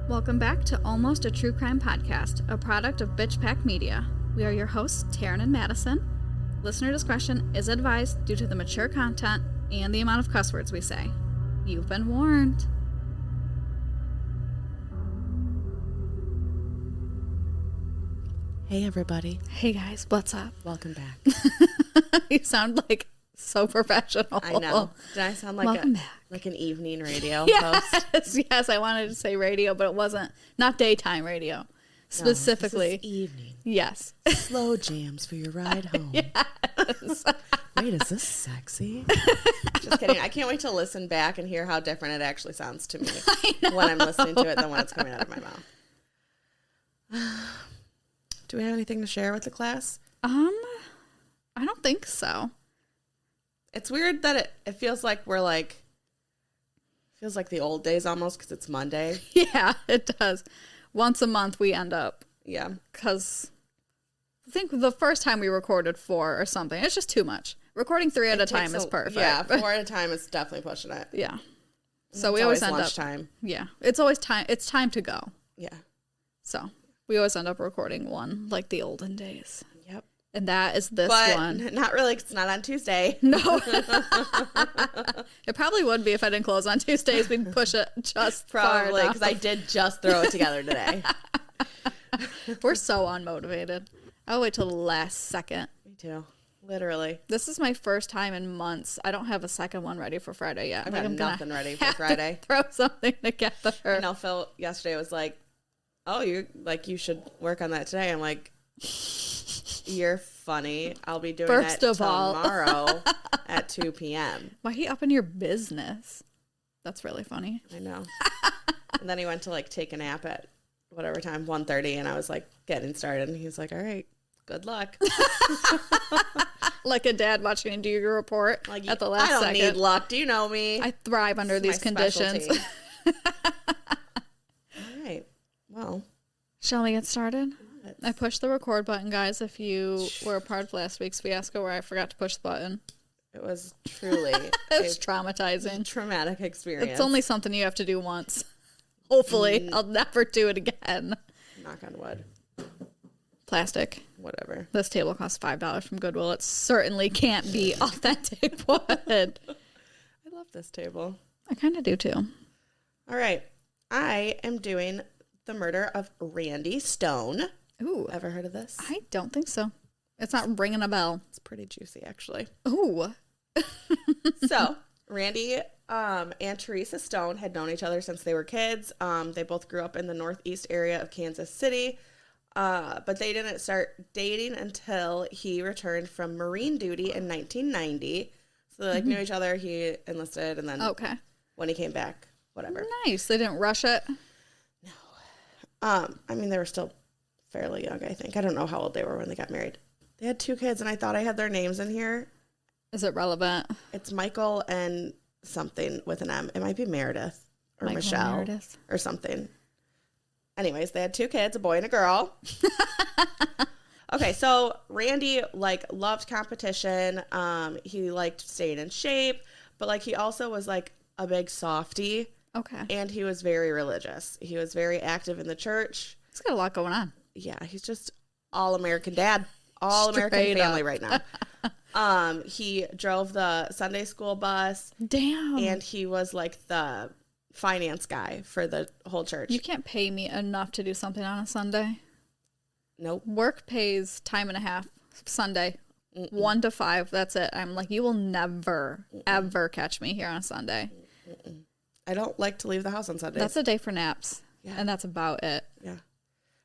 Welcome back to Almost a True Crime Podcast, a product of Bitch Pack Media. We are your hosts, Taryn and Madison. Listener discretion is advised due to the mature content and the amount of cuss words we say. You've been warned. Hey everybody. Hey guys, what's up? Welcome back. You sound like so professional. I know. Did I sound like Welcome back. Like an evening radio Yes, host? yes, I wanted to say radio, but it wasn't. Not daytime radio. Specifically. No, this is evening. Yes. Slow jams for your ride home. Yes. Wait, is this sexy? Just kidding. I can't wait to listen back and hear how different it actually sounds to me when I'm listening to it than when it's coming out of my mouth. Do we have anything to share with the class? I don't think so. It's weird that it feels like we're like, feels like the old days almost because it's Monday. Yeah, it does. Once a month we end up. Yeah. Because I think the first time we recorded 4 or something, it's just too much. Recording 3 at a time is perfect. Yeah, 4 at a time is definitely pushing it. Yeah. So we always end lunchtime. up. Yeah. It's always time. It's time to go. Yeah. So we always end up recording one like the olden days. Yep. And that is this but one. Not really, 'cause it's not on Tuesday. No. It probably would be if I didn't close on Tuesdays. We'd push it just Probably, because I did just throw it together today. We're so unmotivated. I'll wait till the last second. Me too. Literally. This is my first time in months. I don't have a second one ready for Friday yet. I've got nothing ready for Friday. Throw something together. I know Phil yesterday was like, "Oh, you should work on that today." I'm like, "You're funny. I'll be doing First it of all. tomorrow at 2 p.m." Why are you up in your business? That's really funny. I know. And then he went to like take a nap at whatever time, 1:30, and I was like getting started, and he's like, "All right, good luck." Like a dad watching you do your report Like, at the last I don't second. need luck. Do you know me? I thrive under these conditions. All right. Well, Shall we get started? I pushed the record button, guys. If you were a part of last week's fiasco where I forgot to push the button. it was truly It was traumatizing. traumatic experience. It's only something you have to do once. Hopefully, I'll never do it again. Knock on wood. Plastic. Whatever. This table costs $5 from Goodwill. It certainly can't be authentic wood. I love this table. I kind of do too. All right. I am doing the murder of Randy Stone. Ooh. Ever heard of this? I don't think so. It's not ringing a bell. It's pretty juicy, actually. Ooh. So, Randy and Theresa Stone had known each other since they were kids. They both grew up in the northeast area of Kansas City. But they didn't start dating until he returned from Marine duty in 1990. So they knew each other. He enlisted, and then when he came back, whatever. Nice. They didn't rush it. No. I mean, they were still fairly young, I think. I don't know how old they were when they got married. They had 2 kids, and I thought I had their names in here. Is it relevant? It's Michael and something with an M. It might be Meredith or Michael Michelle Meredith. or something. Anyways, they had 2 kids, a boy and a girl. Okay, so Randy, loved competition. He liked staying in shape, but, he also was, a big softie. Okay. And he was very religious. He was very active in the church. He's got a lot going on. Yeah, he's just all-American dad. All-American family right now. He drove the Sunday school bus. Damn. And he was, the finance guy for the whole church. You can't pay me enough to do something on a Sunday. Nope. Work pays time and a half Sunday. 1 to 5. That's it. I'm like, you will never, ever catch me here on a Sunday. I don't like to leave the house on Sundays. That's a day for naps. Yeah. And that's about it. Yeah.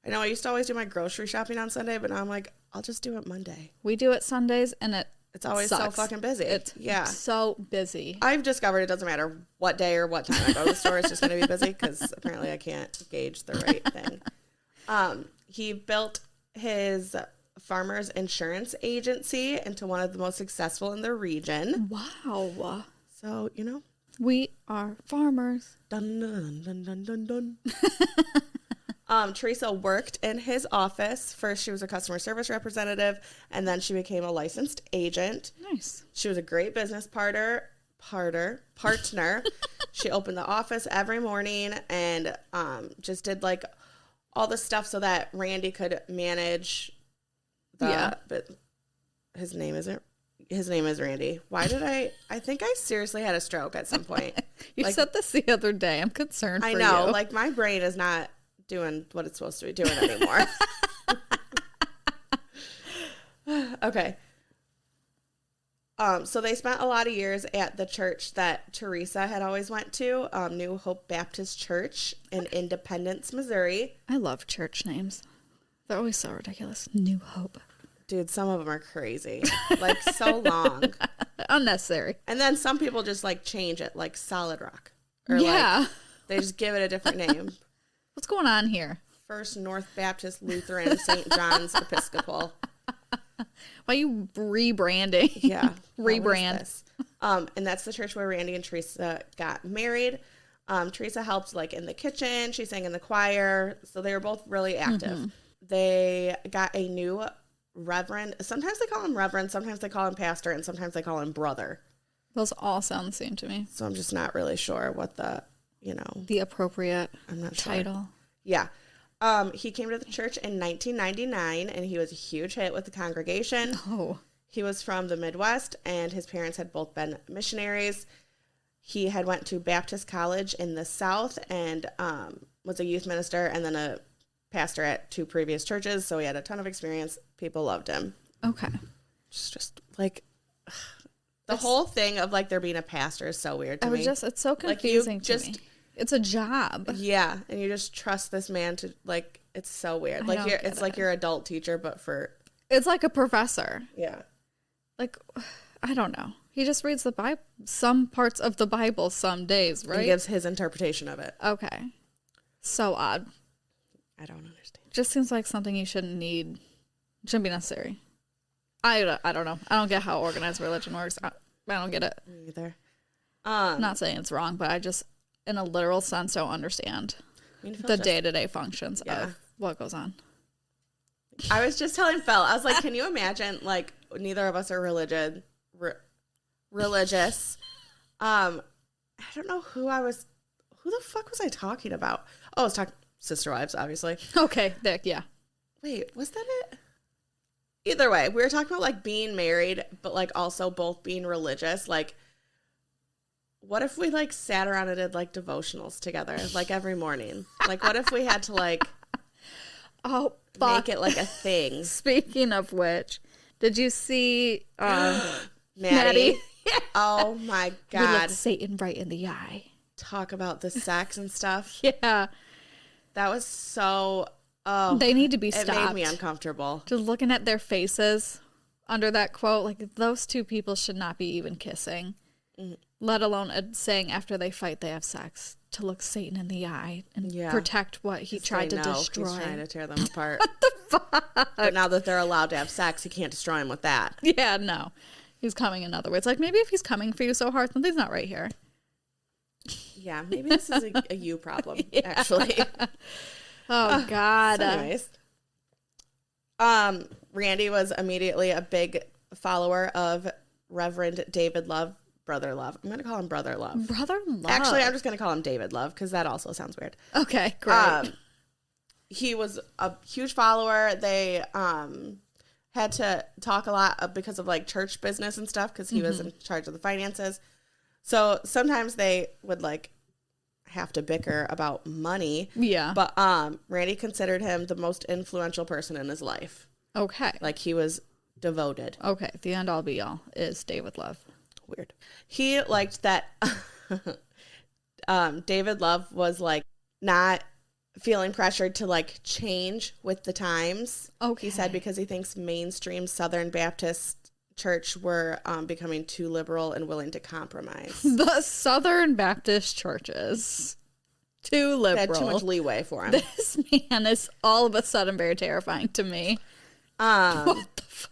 I know I used to always do my grocery shopping on Sunday, but now I'm like, I'll just do it Monday. We do it Sundays, and it's always sucks. so fucking busy. It's so busy. I've discovered it doesn't matter what day or what time I go to the store. It's just going to be busy because apparently I can't gauge the right thing. He built his farmer's insurance agency into one of the most successful in the region. Wow. So, we are farmers. Dun, dun, dun, dun, dun, dun. Theresa worked in his office. First, she was a customer service representative, and then she became a licensed agent. Nice. She was a great business partner, partner. She opened the office every morning and just did like all the stuff so that Randy could manage but his name is Randy. Why did I think I seriously had a stroke at some point. You said this the other day. I'm concerned for you. I know, like my brain is not doing what it's supposed to be doing anymore. Okay. So they spent a lot of years at the church that Theresa had always went to, New Hope Baptist Church in Independence, Missouri. I love church names. They're always so ridiculous. New Hope. Dude, some of them are crazy. Like, so long. Unnecessary. And then some people just, like, change it, like Solid Rock. Or, yeah. like, they just give it a different name. What's going on here? First North Baptist Lutheran St. John's Episcopal. Why are you rebranding? Yeah. Rebrand. And that's the church where Randy and Theresa got married. Theresa helped, like, in the kitchen. She sang in the choir. So they were both really active. Mm-hmm. They got a new reverend. Sometimes they call him reverend. Sometimes they call him pastor. And sometimes they call him brother. Those all sound the same to me. So I'm just not really sure what the appropriate I'm not title. Sure. Yeah. He came to the church in 1999, and he was a huge hit with the congregation. Oh. He was from the Midwest, and his parents had both been missionaries. He had went to Baptist College in the South and was a youth minister and then a pastor at 2 previous churches, so he had a ton of experience. People loved him. Okay. Just like the whole thing of like there being a pastor is so weird to me. It's so confusing to me. It's a job. Yeah, and you just trust this man to like. It's so weird. Like it's like your adult teacher, but for. It's like a professor. Yeah. Like, I don't know. He just reads the Bible, some parts of the Bible, some days, right? And gives his interpretation of it. Okay. So odd. I don't understand. Just seems like something you shouldn't need. Shouldn't be necessary. I don't know. I don't get how organized religion works. I don't get it. Me either. I'm not saying it's wrong, but I just, in a literal sense, don't understand the day-to-day functions of what goes on. I was just telling Phil, I was like, can you imagine, like, neither of us are religious. I don't know who the fuck was I talking about? Oh, I was talking Sister Wives, obviously. Okay, yeah. Wait, was that it? Either way, we were talking about, like, being married, but, like, also both being religious. Like, what if we, like, sat around and did, like, devotionals together, like, every morning? Like, what if we had to, like, make it, like, a thing? Speaking of which, did you see Maddie? Oh, my God. We looked Satan right in the eye. Talk about the sex and stuff. Yeah. That was so... Oh, they need to be stopped. It made me uncomfortable. Just looking at their faces under that quote, like those two people should not be even kissing, let alone saying after they fight they have sex to look Satan in the eye and protect what he tried to destroy. He's trying to tear them apart. What the fuck? But now that they're allowed to have sex, he can't destroy him with that. Yeah, no. He's coming in other ways. Like maybe if he's coming for you so hard, something's not right here. Yeah, maybe this is a you problem, actually. Oh, God. So anyways, Randy was immediately a big follower of Reverend David Love, Brother Love. I'm going to call him Brother Love. Brother Love. Actually, I'm just going to call him David Love because that also sounds weird. Okay, great. He was a huge follower. They had to talk a lot because of like church business and stuff because he was in charge of the finances. So sometimes they would like have to bicker about money. Yeah. But Randy considered him the most influential person in his life. Okay. Like he was devoted. Okay. The end all be all is David Love. Weird. He liked that David Love was like not feeling pressured to like change with the times. Okay. He said because he thinks mainstream Southern Baptist church were becoming too liberal and willing to compromise. The Southern Baptist churches. Too liberal. They had too much leeway for him. This man is all of a sudden very terrifying to me. What the fuck?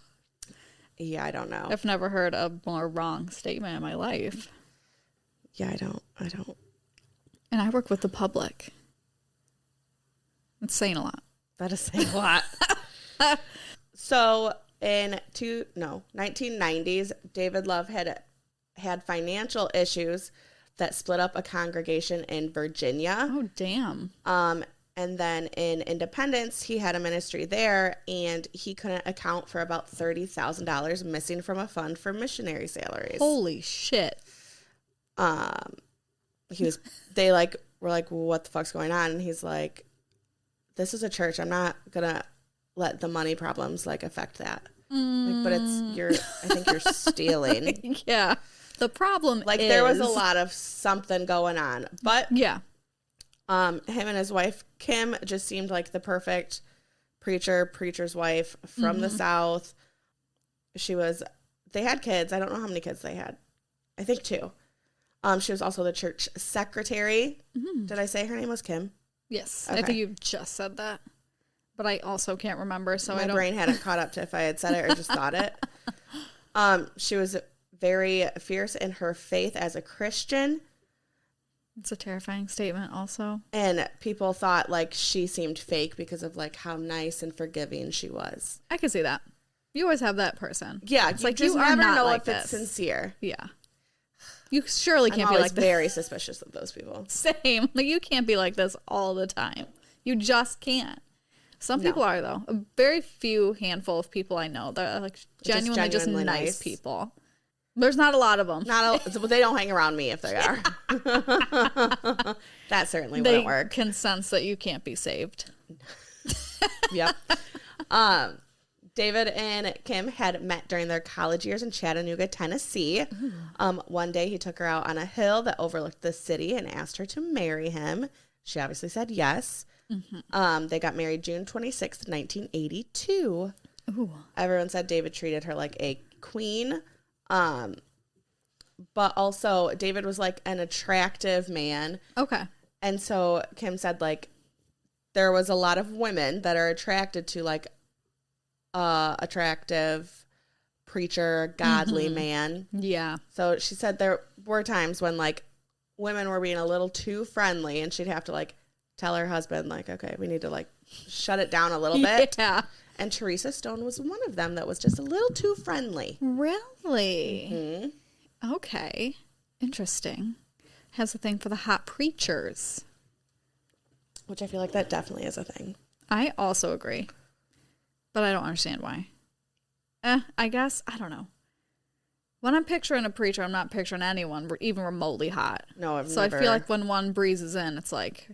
Yeah, I don't know. I've never heard a more wrong statement in my life. Yeah, I don't. And I work with the public. It's saying a lot. That is saying a lot. So in 1990s, David Love had had financial issues that split up a congregation in Virginia. Oh, damn. And then in Independence, he had a ministry there, and he couldn't account for about $30,000 missing from a fund for missionary salaries. Holy shit. They like were like, well, what the fuck's going on? And he's like, this is a church. I'm not gonna let the money problems like affect that. Like, but I think you're stealing. Yeah. The problem like is, there was a lot of something going on, but yeah. Him and his wife, Kim, just seemed like the perfect preacher's wife from the South. They had kids. I don't know how many kids they had. I think 2. She was also the church secretary. Mm-hmm. Did I say her name was Kim? Yes. Okay. I think you just said that. But I also can't remember, so My brain hadn't caught up to if I had said it or just thought it. She was very fierce in her faith as a Christian. It's a terrifying statement also. And people thought like she seemed fake because of like how nice and forgiving she was. I can see that. You always have that person. Yeah, it's you like just you never know like if it's sincere. Yeah. You surely can't be like this. I'm very suspicious of those people. Same. Like you can't be like this all the time. You just can't. Some people are though. A very few handful of people I know that are like genuinely nice people. There's not a lot of them. They don't hang around me if they are. That certainly wouldn't work. They can sense that you can't be saved. Yep. David and Kim had met during their college years in Chattanooga, Tennessee. One day he took her out on a hill that overlooked the city and asked her to marry him. She obviously said yes. Mm-hmm. They got married June 26th, 1982. Ooh. Everyone said David treated her like a queen. But also David was like an attractive man. Okay. And so Kim said like there was a lot of women that are attracted to like attractive preacher, godly man. Yeah. So she said there were times when like women were being a little too friendly and she'd have to like tell her husband like, okay, we need to like shut it down a little bit. Yeah. And Theresa Stone was one of them that was just a little too friendly. Really? Mm-hmm. Okay. Interesting. Has a thing for the hot preachers. Which I feel like that definitely is a thing. I also agree. But I don't understand why. I guess, I don't know. When I'm picturing a preacher, I'm not picturing anyone even remotely hot. No, I've never. So I feel like when one breezes in, it's like,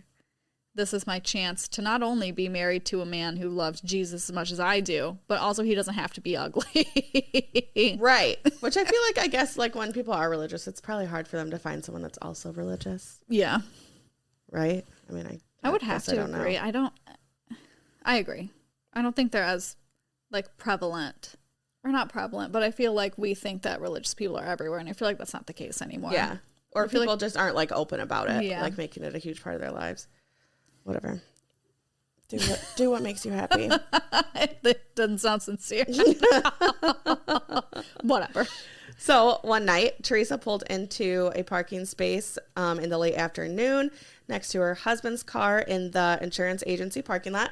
this is my chance to not only be married to a man who loves Jesus as much as I do, but also he doesn't have to be ugly. Right. Which I feel like, I guess, like when people are religious, it's probably hard for them to find someone that's also religious. Yeah. Right? I mean, I would have to agree. I agree. I don't think they're as, like, prevalent. Or not prevalent, but I feel like we think that religious people are everywhere, and I feel like that's not the case anymore. Yeah. Or people just aren't, like, open about it. Yeah. Like, making it a huge part of their lives. Whatever. Do what makes you happy. It doesn't sound sincere. Whatever. So, one night, Theresa pulled into a parking space in the late afternoon next to her husband's car in the insurance agency parking lot.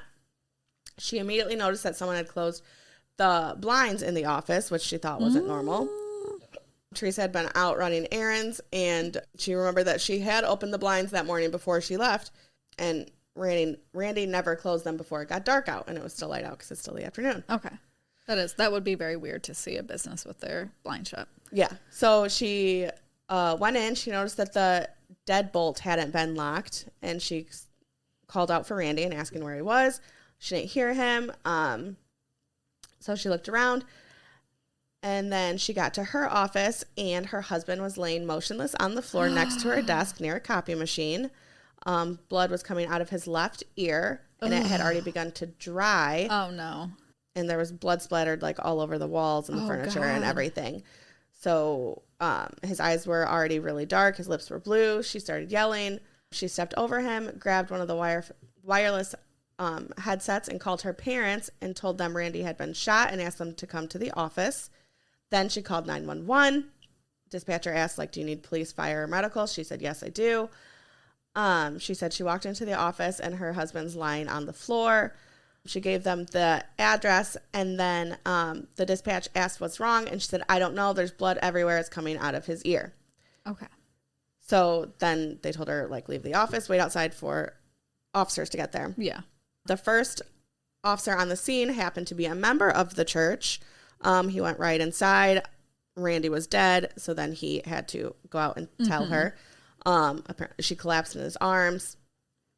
She immediately noticed that someone had closed the blinds in the office, which she thought wasn't normal. Theresa had been out running errands, and she remembered that she had opened the blinds that morning before she left, and Randy never closed them before it got dark out, and it was still light out because it's still the afternoon. Okay. That would be very weird to see a business with their blind shut. Yeah. So she went in. She noticed that the deadbolt hadn't been locked, and she called out for Randy and asking where he was. She didn't hear him. So she looked around, and then she got to her office, and her husband was laying motionless on the floor next to her desk near a copy machine. Blood was coming out of his left ear, and it had already begun to dry. Oh, no. And there was blood splattered like all over the walls and the furniture and everything. So his eyes were already really dark. His lips were blue. She started yelling. She stepped over him, grabbed one of the wireless headsets and called her parents and told them Randy had been shot and asked them to come to the office. Then she called 911. Dispatcher asked, like, do you need police, fire, or medical? She said, yes, I do. She said she walked into the office and her husband's lying on the floor. She gave them the address, and then the dispatch asked what's wrong, and she said, I don't know. There's blood everywhere. It's coming out of his ear. Okay. So then they told her, like, leave the office, wait outside for officers to get there. Yeah. The first officer on the scene happened to be a member of the church. He went right inside. Randy was dead, so then he had to go out and tell her. Apparently she collapsed in his arms,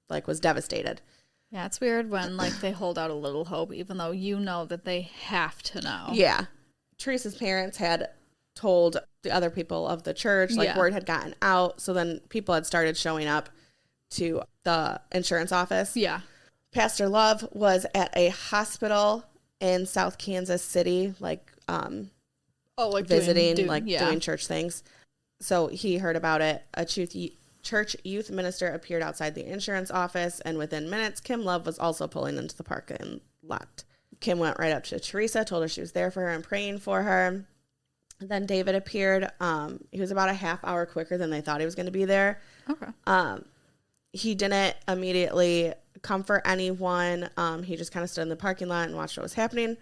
like, was devastated. Yeah, it's weird when, like, they hold out a little hope, even though you know that they have to know. Yeah. Teresa's parents had told the other people of the church, like, word had gotten out, so then people had started showing up to the insurance office. Yeah. Pastor Love was at a hospital in South Kansas City, like, visiting, doing church things. So he heard about it. A church youth minister appeared outside the insurance office, and within minutes, Kim Love was also pulling into the parking lot. Kim went right up to Theresa, told her she was there for her and praying for her. Then David appeared. He was about a half hour quicker than they thought he was going to be there. Okay. He didn't immediately comfort anyone. He just kind of stood in the parking lot and watched what was happening.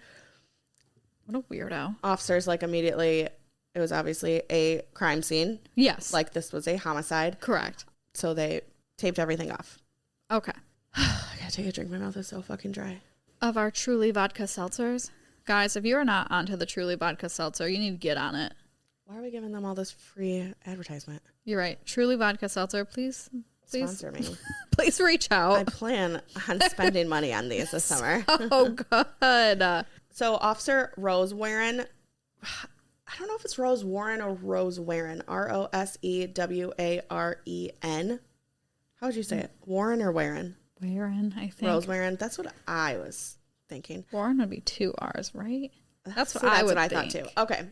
What a weirdo. Officers, like, immediately, it was obviously a crime scene. Yes. Like, this was a homicide. Correct. So they taped everything off. Okay. I gotta take a drink. My mouth is so fucking dry. Of our Truly vodka seltzers, guys, if you're not onto the Truly vodka seltzer, you need to get on it. Why are we giving them all this free advertisement? You're right. Truly vodka seltzer, please. Sponsor me. Please reach out. I plan on spending money on these this summer. Oh, good. So Officer Rose Warren, I don't know if it's Rose Warren or Rose Warren, Rosewarren. How would you say it? Warren or Warren? Warren, I think. Rose Warren. That's what I was thinking. Warren would be 2 R's, right? That's what So I would I think. thought too. Okay.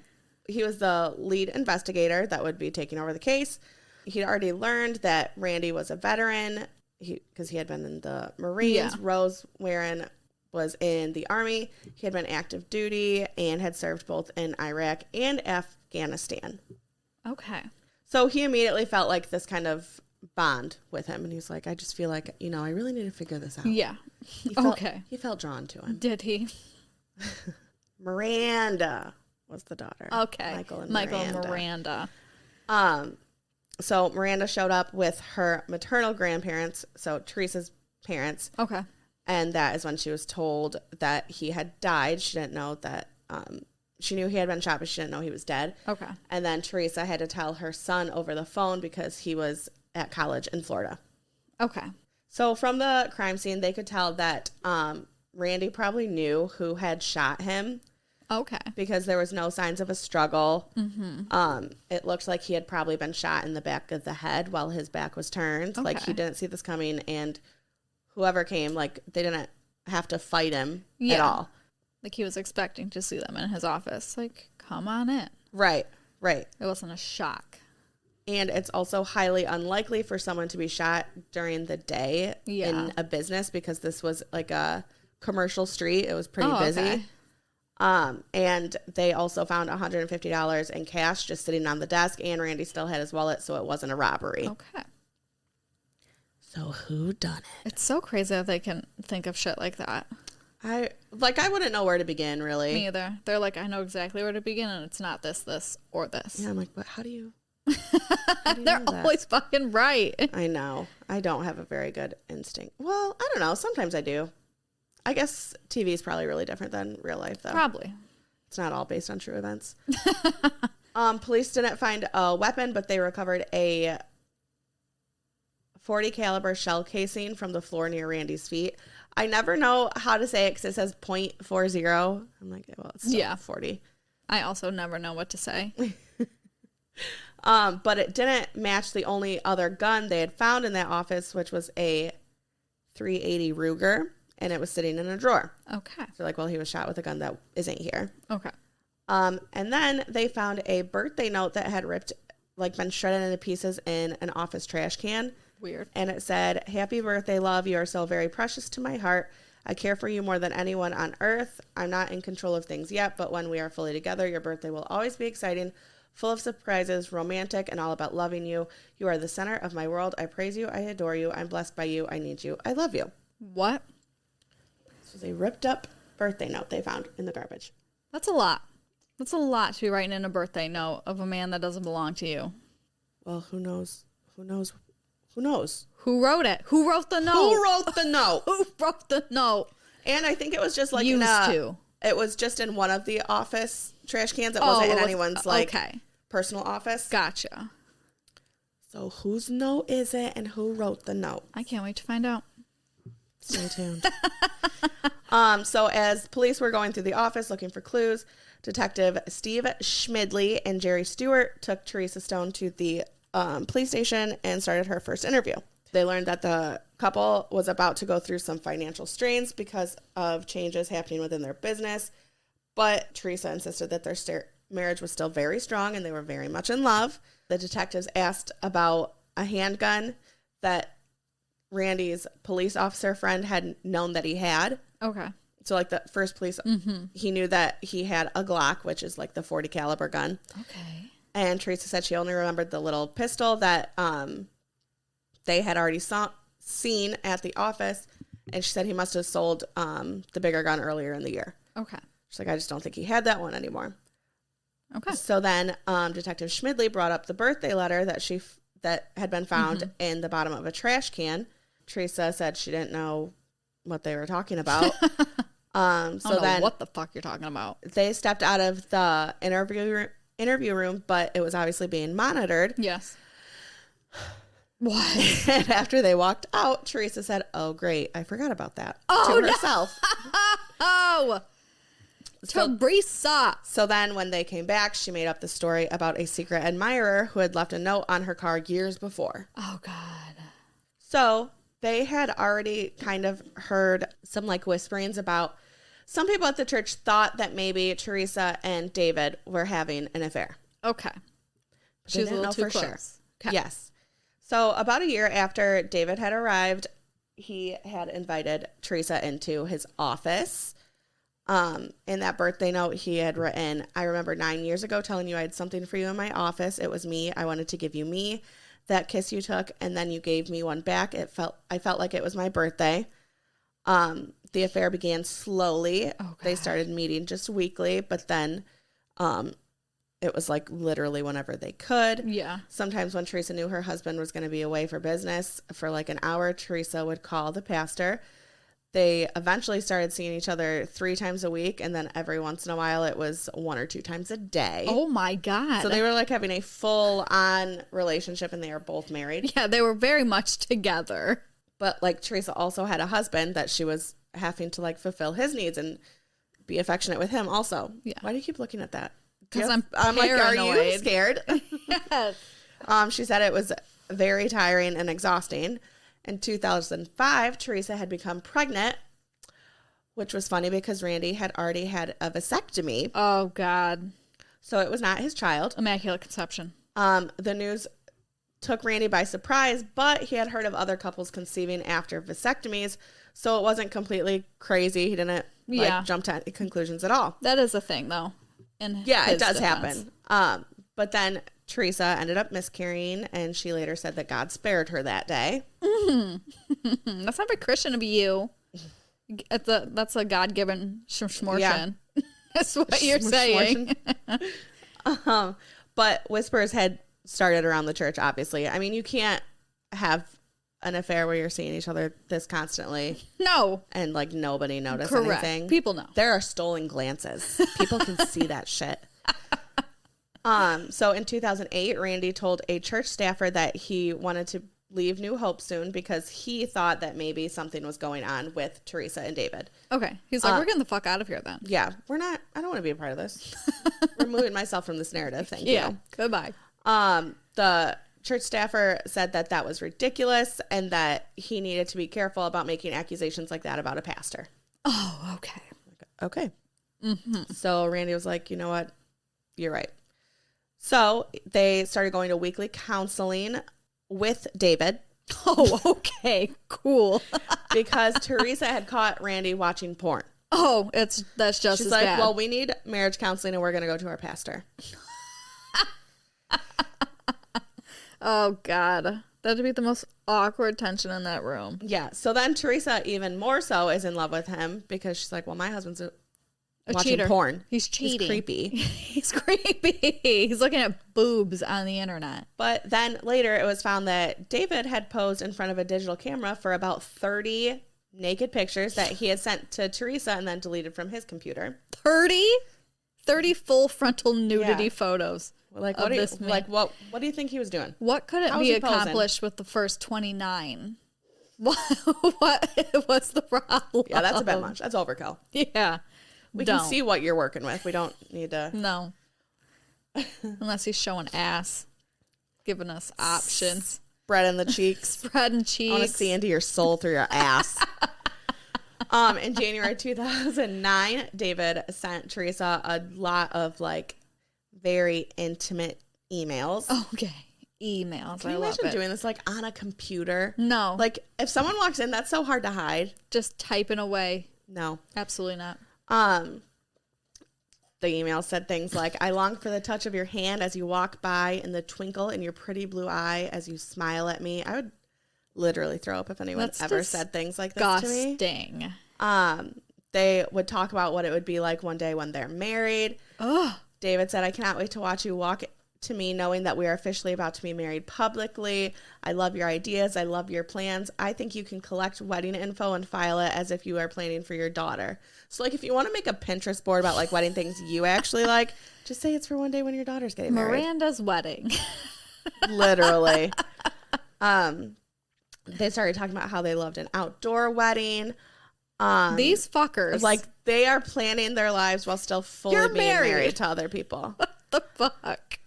He was the lead investigator that would be taking over the case. He'd already learned that Randy was a veteran because he had been in the Marines. Yeah. Rose Warren was in the Army. He had been active duty and had served both in Iraq and Afghanistan. Okay. So he immediately felt like this kind of bond with him. And he was like, I just feel like, I really need to figure this out. Yeah. Okay. He felt drawn to him. Did he? Miranda was the daughter. Okay. Michael and Miranda. So Miranda showed up with her maternal grandparents, so Teresa's parents. Okay. And that is when she was told that he had died. She didn't know that, she knew he had been shot, but she didn't know he was dead. Okay. And then Theresa had to tell her son over the phone because he was at college in Florida. Okay. So from the crime scene, they could tell that Randy probably knew who had shot him. Okay. Because there was no signs of a struggle. Mm-hmm. It looked like he had probably been shot in the back of the head while his back was turned. Okay. Like, he didn't see this coming, and whoever came, like, they didn't have to fight him at all. Like, he was expecting to see them in his office. Like, come on in. Right. It wasn't a shock. And it's also highly unlikely for someone to be shot during the day in a business because this was like a commercial street. It was pretty busy. Okay. And they also found $150 in cash just sitting on the desk, and Randy still had his wallet, so it wasn't a robbery. Okay. So who done it? It's so crazy that they can think of shit like that. I wouldn't know where to begin, really. Me either. They're like, I know exactly where to begin, and it's not this, or this. Yeah, I'm like, but how do you They're always fucking right. I know. I don't have a very good instinct. Well, I don't know. Sometimes I do. I guess TV is probably really different than real life, though. Probably. It's not all based on true events. Police didn't find a weapon, but they recovered a .40 caliber shell casing from the floor near Randy's feet. I never know how to say it because it says .40. I'm like, well, it's still 40. I also never know what to say. But it didn't match the only other gun they had found in that office, which was a .380 Ruger, and it was sitting in a drawer. Okay. So like, well, he was shot with a gun that isn't here. Okay. And then they found a birthday note that had been shredded into pieces in an office trash can. Weird. And it said, "Happy birthday, love. You are so very precious to my heart. I care for you more than anyone on earth. I'm not in control of things yet, but when we are fully together, your birthday will always be exciting, full of surprises, romantic, and all about loving you. You are the center of my world. I praise you. I adore you. I'm blessed by you. I need you. I love you." What? This was a ripped up birthday note they found in the garbage. That's a lot. That's a lot to be writing in a birthday note of a man that doesn't belong to you. Well, who knows? Who knows? Who knows? Who wrote it? Who wrote the note? Who wrote the note? Who wrote the note? And I think it was just like it was just in one of the office trash cans. It wasn't in anyone's personal office. Gotcha. So whose note is it and who wrote the note? I can't wait to find out. Stay tuned. So as police were going through the office looking for clues, Detective Steve Schmidley and Jerry Stewart took Theresa Stone to the police station and started her first interview. They learned that the couple was about to go through some financial strains because of changes happening within their business, but Theresa insisted that their marriage was still very strong and they were very much in love. The detectives asked about a handgun that Randy's police officer friend had known that he had. Okay. So like the first police, he knew that he had a Glock, which is like the .40 caliber gun. Okay. And Theresa said she only remembered the little pistol that they had already seen at the office. And she said he must have sold the bigger gun earlier in the year. Okay. She's like, I just don't think he had that one anymore. Okay. So then Detective Schmidley brought up the birthday letter that had been found in the bottom of a trash can. Theresa said she didn't know what they were talking about. So then what the fuck you're talking about. They stepped out of the interview room, but it was obviously being monitored. Yes. What? And after they walked out, Theresa said, "Oh, great, I forgot about that." To herself. Oh, Theresa. So then when they came back, she made up the story about a secret admirer who had left a note on her car years before. Oh, God. So they had already kind of heard some like whisperings about some people at the church thought that maybe Theresa and David were having an affair. Okay. She was a little too close. Sure. Okay. Yes. So about a year after David had arrived, he had invited Theresa into his office. In that birthday note, he had written, "I remember 9 years ago telling you I had something for you in my office. It was me. I wanted to give you me. That kiss you took, and then you gave me one back. I felt like it was my birthday." The affair began slowly. Oh, they started meeting just weekly, but then it was like literally whenever they could. Yeah. Sometimes when Theresa knew her husband was going to be away for business for like an hour, Theresa would call the pastor. They eventually started seeing each other 3 times a week, and then every once in a while it was 1 or 2 times a day. Oh my God. So they were like having a full-on relationship, and they are both married. Yeah, they were very much together. But like Theresa also had a husband that she was having to like fulfill his needs and be affectionate with him also. Yeah. Why do you keep looking at that? Because I'm like, are you scared? Yes. She said it was very tiring and exhausting. In 2005, Theresa had become pregnant, which was funny because Randy had already had a vasectomy. Oh, God. So it was not his child. Immaculate conception. The news took Randy by surprise, but he had heard of other couples conceiving after vasectomies, so it wasn't completely crazy. He didn't jump to any conclusions at all. That is a thing, though. Yeah, it does happen. But then Theresa ended up miscarrying, and she later said that God spared her that day. Mm-hmm. That's not very Christian of you. That's a God-given shmortion. Yeah. That's what you're saying. But whispers had started around the church, obviously. I mean, you can't have an affair where you're seeing each other this constantly. No. And, like, nobody noticed Correct. anything. People know. There are stolen glances. People can see that shit. So in 2008, Randy told a church staffer that he wanted to leave New Hope soon because he thought that maybe something was going on with Theresa and David. Okay. He's like, we're getting the fuck out of here then. Yeah. I don't want to be a part of this. Removing myself from this narrative. Thank you. Goodbye. The church staffer said that that was ridiculous and that he needed to be careful about making accusations like that about a pastor. Oh, okay. Okay. Mm-hmm. So Randy was like, you know what? You're right. So they started going to weekly counseling with David. Oh, okay. Cool. Because Theresa had caught Randy watching porn. Oh, that's just She's as like, bad. well, we need marriage counseling and we're going to go to our pastor. Oh, God. That'd be the most awkward tension in that room. Yeah. So then Theresa, even more so, is in love with him because she's like, well, my husband's watching cheater. porn. He's cheating. He's creepy. He's creepy. He's looking at boobs on the internet. But then later it was found that David had posed in front of a digital camera for about 30 naked pictures that he had sent to Theresa and then deleted from his computer. 30 full frontal nudity photos. Like what do you think he was doing? What could it be accomplished with the first 29? What what's the problem? Yeah, that's a bit much. That's overkill. Yeah. We can see what you're working with. We don't need to. No. Unless he's showing ass. Giving us options. Spreading the cheeks. Spreading cheeks. I want to see into your soul through your ass. In January 2009, David sent Theresa a lot of like very intimate emails. Okay. Emails. Can you imagine doing this like on a computer? No. Like if someone walks in, that's so hard to hide. Just typing away. No. Absolutely not. The email said things like, I long for the touch of your hand as you walk by and the twinkle in your pretty blue eye as you smile at me. I would literally throw up if anyone ever said things like this to me. Disgusting. They would talk about what it would be like one day when they're married. Ugh. David said, I cannot wait to watch you walk to me knowing that we are officially about to be married publicly. I love your ideas. I love your plans. I think you can collect wedding info and file it as if you are planning for your daughter. So like if you want to make a Pinterest board about like wedding things you actually like, just say it's for one day when your daughter's getting married. Miranda's wedding. Literally. They started talking about how they loved an outdoor wedding. These fuckers. Like they are planning their lives while still fully being married to other people. What the fuck?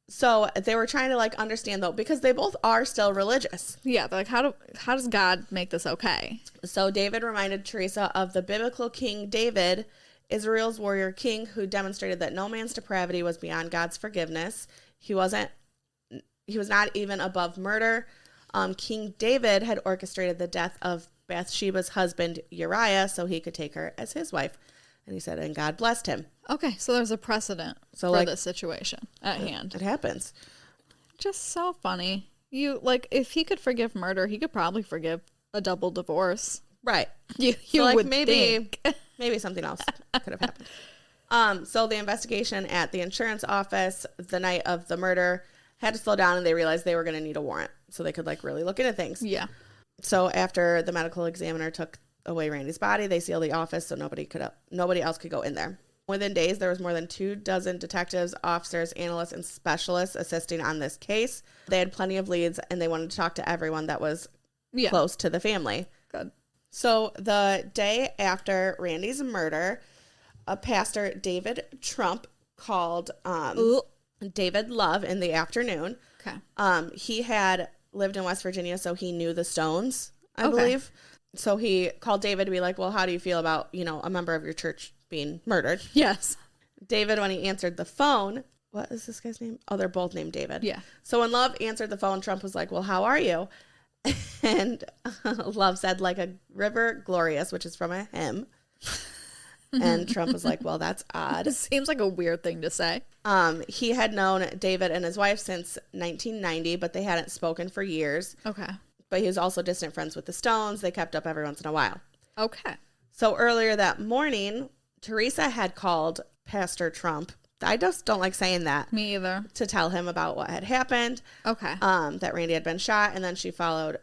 So they were trying to like understand though, because they both are still religious. Yeah, they're like, how does God make this okay? So David reminded Theresa of the biblical King David, Israel's warrior king, who demonstrated that no man's depravity was beyond God's forgiveness. He was not even above murder. King David had orchestrated the death of Bathsheba's husband Uriah so he could take her as his wife. And he said, and God blessed him. Okay, so there's a precedent for this situation at hand. It happens. Just so funny. You like if he could forgive murder, he could probably forgive a double divorce. Right. You so would maybe think. Something else could have happened. So the investigation at the insurance office the night of the murder had to slow down, and they realized they were going to need a warrant so they could like really look into things. Yeah. So after the medical examiner took away Randy's body, they sealed the office so nobody else could go in there. Within days, there was more than 24 detectives, officers, analysts, and specialists assisting on this case. They had plenty of leads, and they wanted to talk to everyone that was close to the family. Good. So the day after Randy's murder, a pastor, David Trump, called David Love in the afternoon. Okay. He had lived in West Virginia, so he knew the Stones, I believe. So he called David to be like, well, how do you feel about, a member of your church being murdered? Yes. David, when he answered the phone, what is this guy's name? Oh, they're both named David. Yeah. So when Love answered the phone, Trump was like, well, how are you? And Love said, like a river glorious, which is from a hymn. And Trump was like, well, that's odd. It seems like a weird thing to say. He had known David and his wife since 1990, but they hadn't spoken for years. Okay. But he was also distant friends with the Stones. They kept up every once in a while. Okay. So earlier that morning, Theresa had called Pastor Trump. I just don't like saying that. Me either. To tell him about what had happened. Okay. That Randy had been shot. And then she followed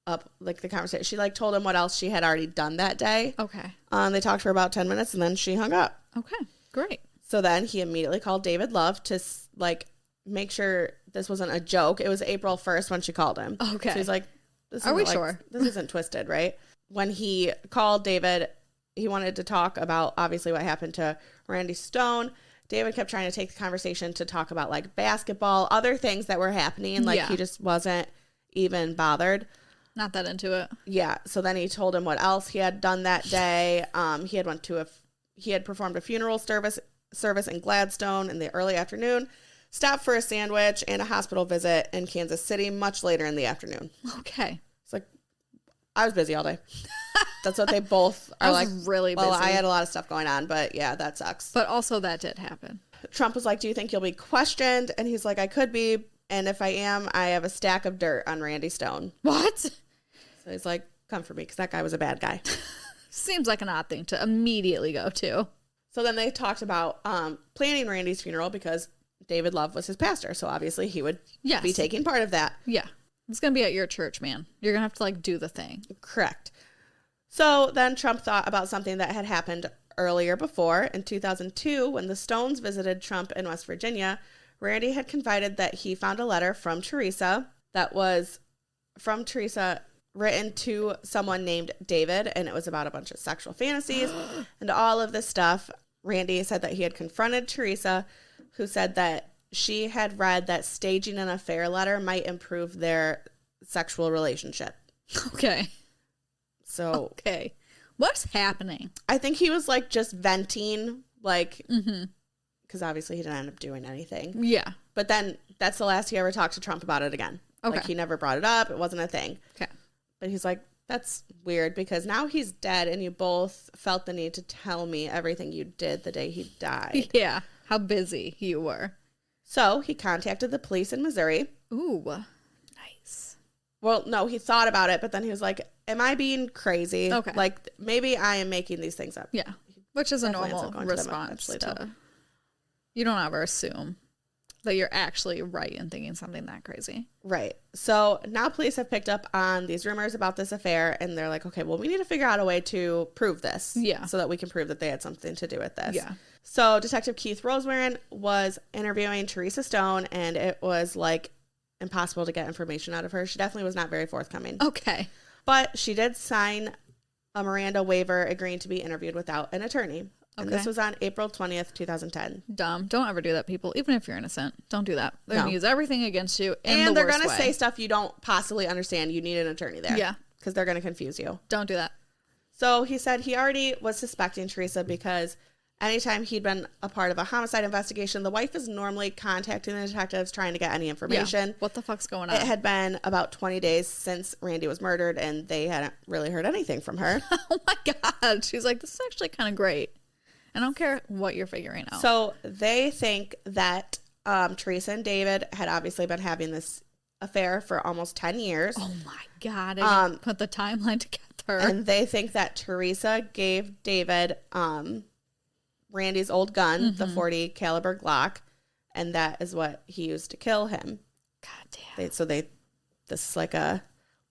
up like the conversation. She like told him what else she had already done that day. Okay. They talked for about 10 minutes and then she hung up. Okay. Great. So then he immediately called David Love to like make sure this wasn't a joke. It was April 1st when she called him. Okay. So he's like, are we sure? This isn't twisted, right? When he called David, he wanted to talk about obviously what happened to Randy Stone. David kept trying to take the conversation to talk about like basketball, other things that were happening. Like he just wasn't even bothered. Not that into it. Yeah. So then he told him what else he had done that day. He had performed a funeral service in Gladstone in the early afternoon, stopped for a sandwich and a hospital visit in Kansas City much later in the afternoon. Okay. It's like, I was busy all day. That's what they both are like. Really busy. Well, I had a lot of stuff going on, but yeah, that sucks. But also that did happen. Trump was like, do you think you'll be questioned? And he's like, I could be, And if I am, I have a stack of dirt on Randy Stone. What? So he's like, come for me, because that guy was a bad guy. Seems like an odd thing to immediately go to. So then they talked about planning Randy's funeral because David Love was his pastor. So obviously he would be taking part of that. Yeah. It's going to be at your church, man. You're going to have to like do the thing. Correct. So then Trump thought about something that had happened earlier before. In 2002, when the Stones visited Trump in West Virginia, Randy had confided that he found a letter from Theresa that was from Theresa written to someone named David, and it was about a bunch of sexual fantasies and all of this stuff. Randy said that he had confronted Theresa, who said that she had read that staging an affair letter might improve their sexual relationship. Okay. So, okay. What's happening? I think he was like just venting, like, because obviously he didn't end up doing anything. Yeah. But then that's the last he ever talked to Trump about it again. Okay. Like, he never brought it up. It wasn't a thing. Okay. But he's like, that's weird because now he's dead and you both felt the need to tell me everything you did the day he died. Yeah. How busy you were. So he contacted the police in Missouri. Ooh. Nice. Well, no, he thought about it, but then he was like, am I being crazy? Okay. Like, maybe I am making these things up. Yeah. Which is a Definitely ends normal up going to them response eventually, to. though. You don't ever assume that you're actually right in thinking something that crazy. Right. So now police have picked up on these rumors about this affair, and they're like, okay, well, we need to figure out a way to prove this. Yeah. So that we can prove that they had something to do with this. Yeah. So Detective Keith Rosewarren was interviewing Theresa Stone, and it was like impossible to get information out of her. She definitely was not very forthcoming. Okay. But she did sign a Miranda waiver agreeing to be interviewed without an attorney. And this was on April 20th, 2010. Dumb. Don't ever do that, people. Even if you're innocent, don't do that. They're going to use everything against you in and the they're worst going to way. say stuff you don't possibly understand. You need an attorney there. Yeah. Because they're going to confuse you. Don't do that. So he said he already was suspecting Theresa because anytime he'd been a part of a homicide investigation, the wife is normally contacting the detectives trying to get any information. Yeah. What the fuck's going on? It had been about 20 days since Randy was murdered, and they hadn't really heard anything from her. Oh my God. She's like, this is actually kind of great. I don't care what you're figuring out. So they think that Theresa and David had obviously been having this affair for almost 10 years. Oh my God. I didn't put the timeline together. And they think that Theresa gave David Randy's old gun, the .40 caliber Glock, and that is what he used to kill him. God damn. This is like a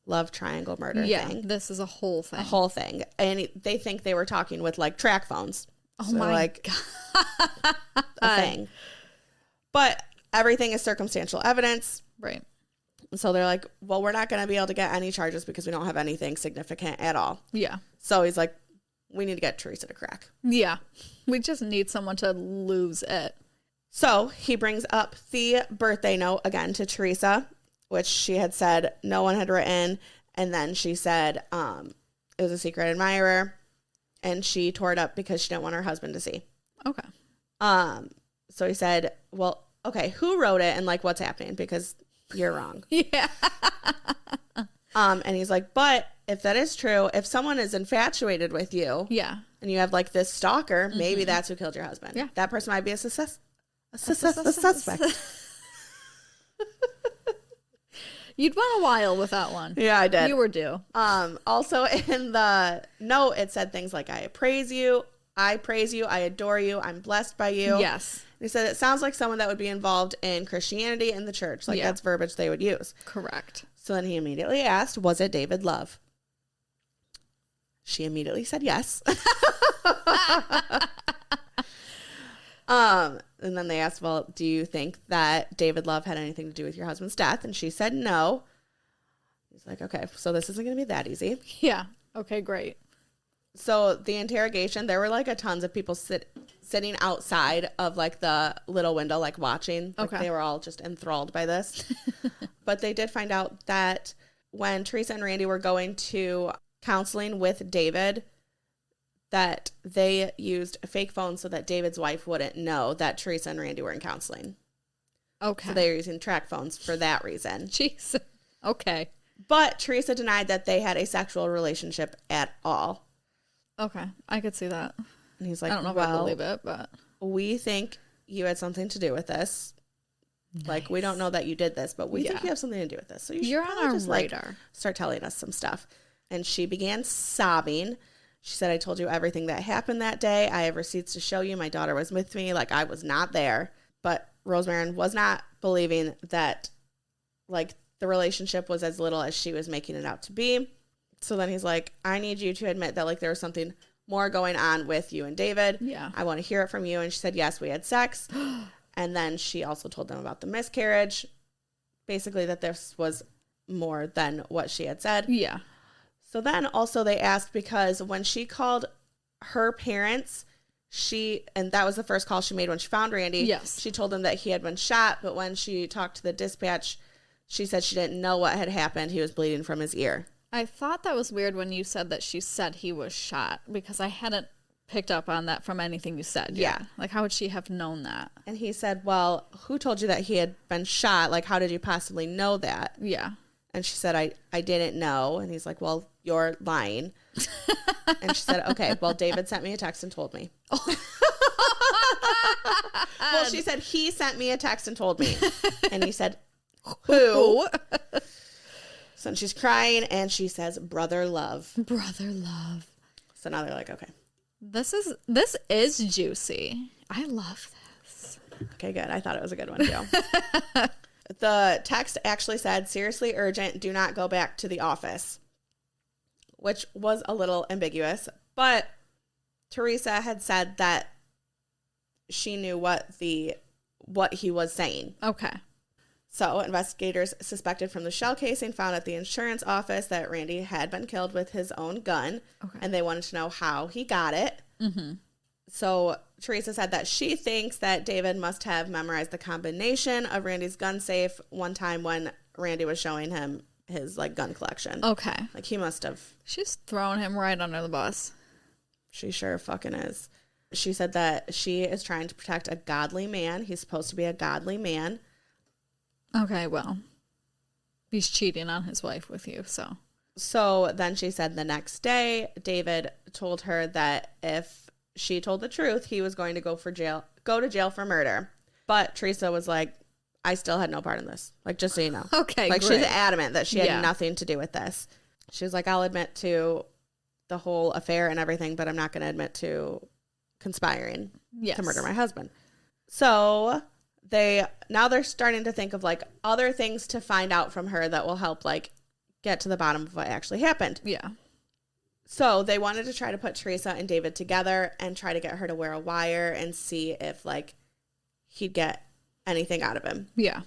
love triangle murder thing. Yeah, this is a whole thing. A whole thing. And they think they were talking with like track phones. Oh my God. A thing. But everything is circumstantial evidence. Right. So they're like, well, we're not going to be able to get any charges because we don't have anything significant at all. Yeah. So he's like, we need to get Theresa to crack. Yeah. We just need someone to lose it. So he brings up the birthday note again to Theresa, which she had said no one had written. And then she said it was a secret admirer. And she tore it up because she didn't want her husband to see. Okay. So he said, well, okay, who wrote it and like what's happening? Because you're wrong. Yeah. And he's like, but if that is true, if someone is infatuated with you, Yeah. and you have like this stalker, maybe that's who killed your husband. Yeah. That person might be a suspect. You'd went a while with that one. Yeah, I did. You were due. Also in the note, it said things like, I praise you, I adore you, I'm blessed by you. Yes. And he said, it sounds like someone that would be involved in Christianity and the church. Like, that's verbiage they would use. Correct. So then he immediately asked, was it David Love? She immediately said yes. And then they asked, well, do you think that David Love had anything to do with your husband's death? And she said no. He's like, okay, so this isn't going to be that easy. Yeah. Okay, great. So the interrogation, there were like a tons of people sitting outside of like the little window, like watching. Like they were all just enthralled by this. But they did find out that when Theresa and Randy were going to counseling with David, that they used a fake phone so that David's wife wouldn't know that Theresa and Randy were in counseling. Okay. So they were using track phones for that reason. Jeez. Okay. But Theresa denied that they had a sexual relationship at all. Okay. I could see that. And he's like, I don't know if well, I believe it, but we think you had something to do with this. Like, we don't know that you did this, but we think you have something to do with this. So you're on our just radar. Start telling us some stuff. And she began sobbing. She said, I told you everything that happened that day. I have receipts to show you. My daughter was with me. Like, I was not there. But Rosemary was not believing that, like, the relationship was as little as she was making it out to be. So then he's like, I need you to admit that, like, there was something more going on with you and David. Yeah. I want to hear it from you. And she said, yes, we had sex. And then she also told them about the miscarriage. Basically that this was more than what she had said. Yeah. So then also they asked, because when she called her parents, and that was the first call she made when she found Randy. Yes. She told them that he had been shot. But when she talked to the dispatch, she said she didn't know what had happened. He was bleeding from his ear. I thought that was weird when you said that she said he was shot, because I hadn't picked up on that from anything you said. Yeah. Like, how would she have known that? And he said, well, who told you that he had been shot? Like, how did you possibly know that? Yeah. And she said, I didn't know. And he's like, well, you're lying. And she said, okay, well, David sent me a text and told me. Well, she said, he sent me a text and told me. And he said, who? So she's crying and she says, brother love. Brother love. So now they're like, okay. This is juicy. I love this. Okay, good. I thought it was a good one too. The text actually said, seriously urgent, do not go back to the office, which was a little ambiguous, but Theresa had said that she knew what he was saying. Okay. So investigators suspected from the shell casing found at the insurance office that Randy had been killed with his own gun. Okay. And they wanted to know how he got it. Mm-hmm. So Theresa said that she thinks that David must have memorized the combination of Randy's gun safe one time when Randy was showing him his, like, gun collection. Okay. Like, he must have. She's throwing him right under the bus. She sure fucking is. She said that she is trying to protect a godly man. He's supposed to be a godly man. Okay, well, he's cheating on his wife with you, so. So then she said the next day, David told her that if she told the truth, he was going to go to jail for murder. But Theresa was like, I still had no part in this. Like, just so you know. Okay, like, great. she's adamant that she had nothing to do with this. She was like, I'll admit to the whole affair and everything, but I'm not going to admit to conspiring to murder my husband. So they're starting to think of, like, other things to find out from her that will help, like, get to the bottom of what actually happened. Yeah. So they wanted to try to put Theresa and David together and try to get her to wear a wire and see if, like, he'd get anything out of him. Yeah.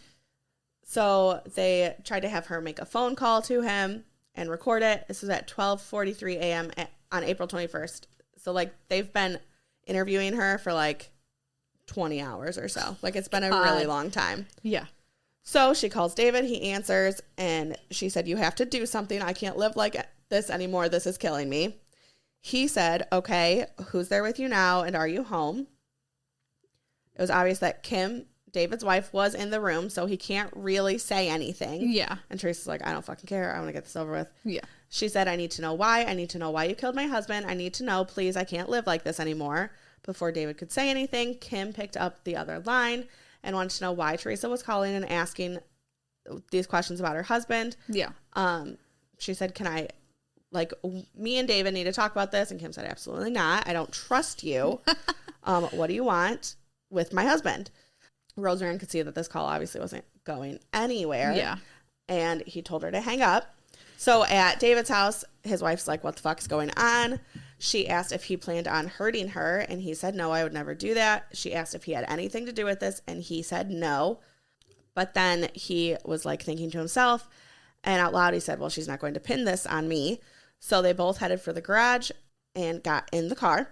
So they tried to have her make a phone call to him and record it. This was at 12:43 a.m. on April 21st. So, like, they've been interviewing her for, like, 20 hours or so. Like, it's been a really long time. Yeah. So she calls David. He answers, and she said, you have to do something. I can't live like this anymore. This is killing me. He said, okay, who's there with you now, and are you home? It was obvious that Kim, David's wife, was in the room, so he can't really say anything. Yeah. And Teresa's like, I don't fucking care. I want to get this over with. Yeah. She said, I need to know why. I need to know why you killed my husband. I need to know, please. I can't live like this anymore. Before David could say anything, Kim picked up the other line and wanted to know why Theresa was calling and asking these questions about her husband. Yeah. She said, can I, like, me and David need to talk about this? And Kim said, absolutely not. I don't trust you. What do you want with my husband? Rosemary could see that this call obviously wasn't going anywhere. Yeah. And he told her to hang up. So at David's house, his wife's like, what the fuck is going on? She asked if he planned on hurting her, and he said, no, I would never do that. She asked if he had anything to do with this, and he said no. But then he was, like, thinking to himself, and out loud he said, well, she's not going to pin this on me. So they both headed for the garage and got in the car.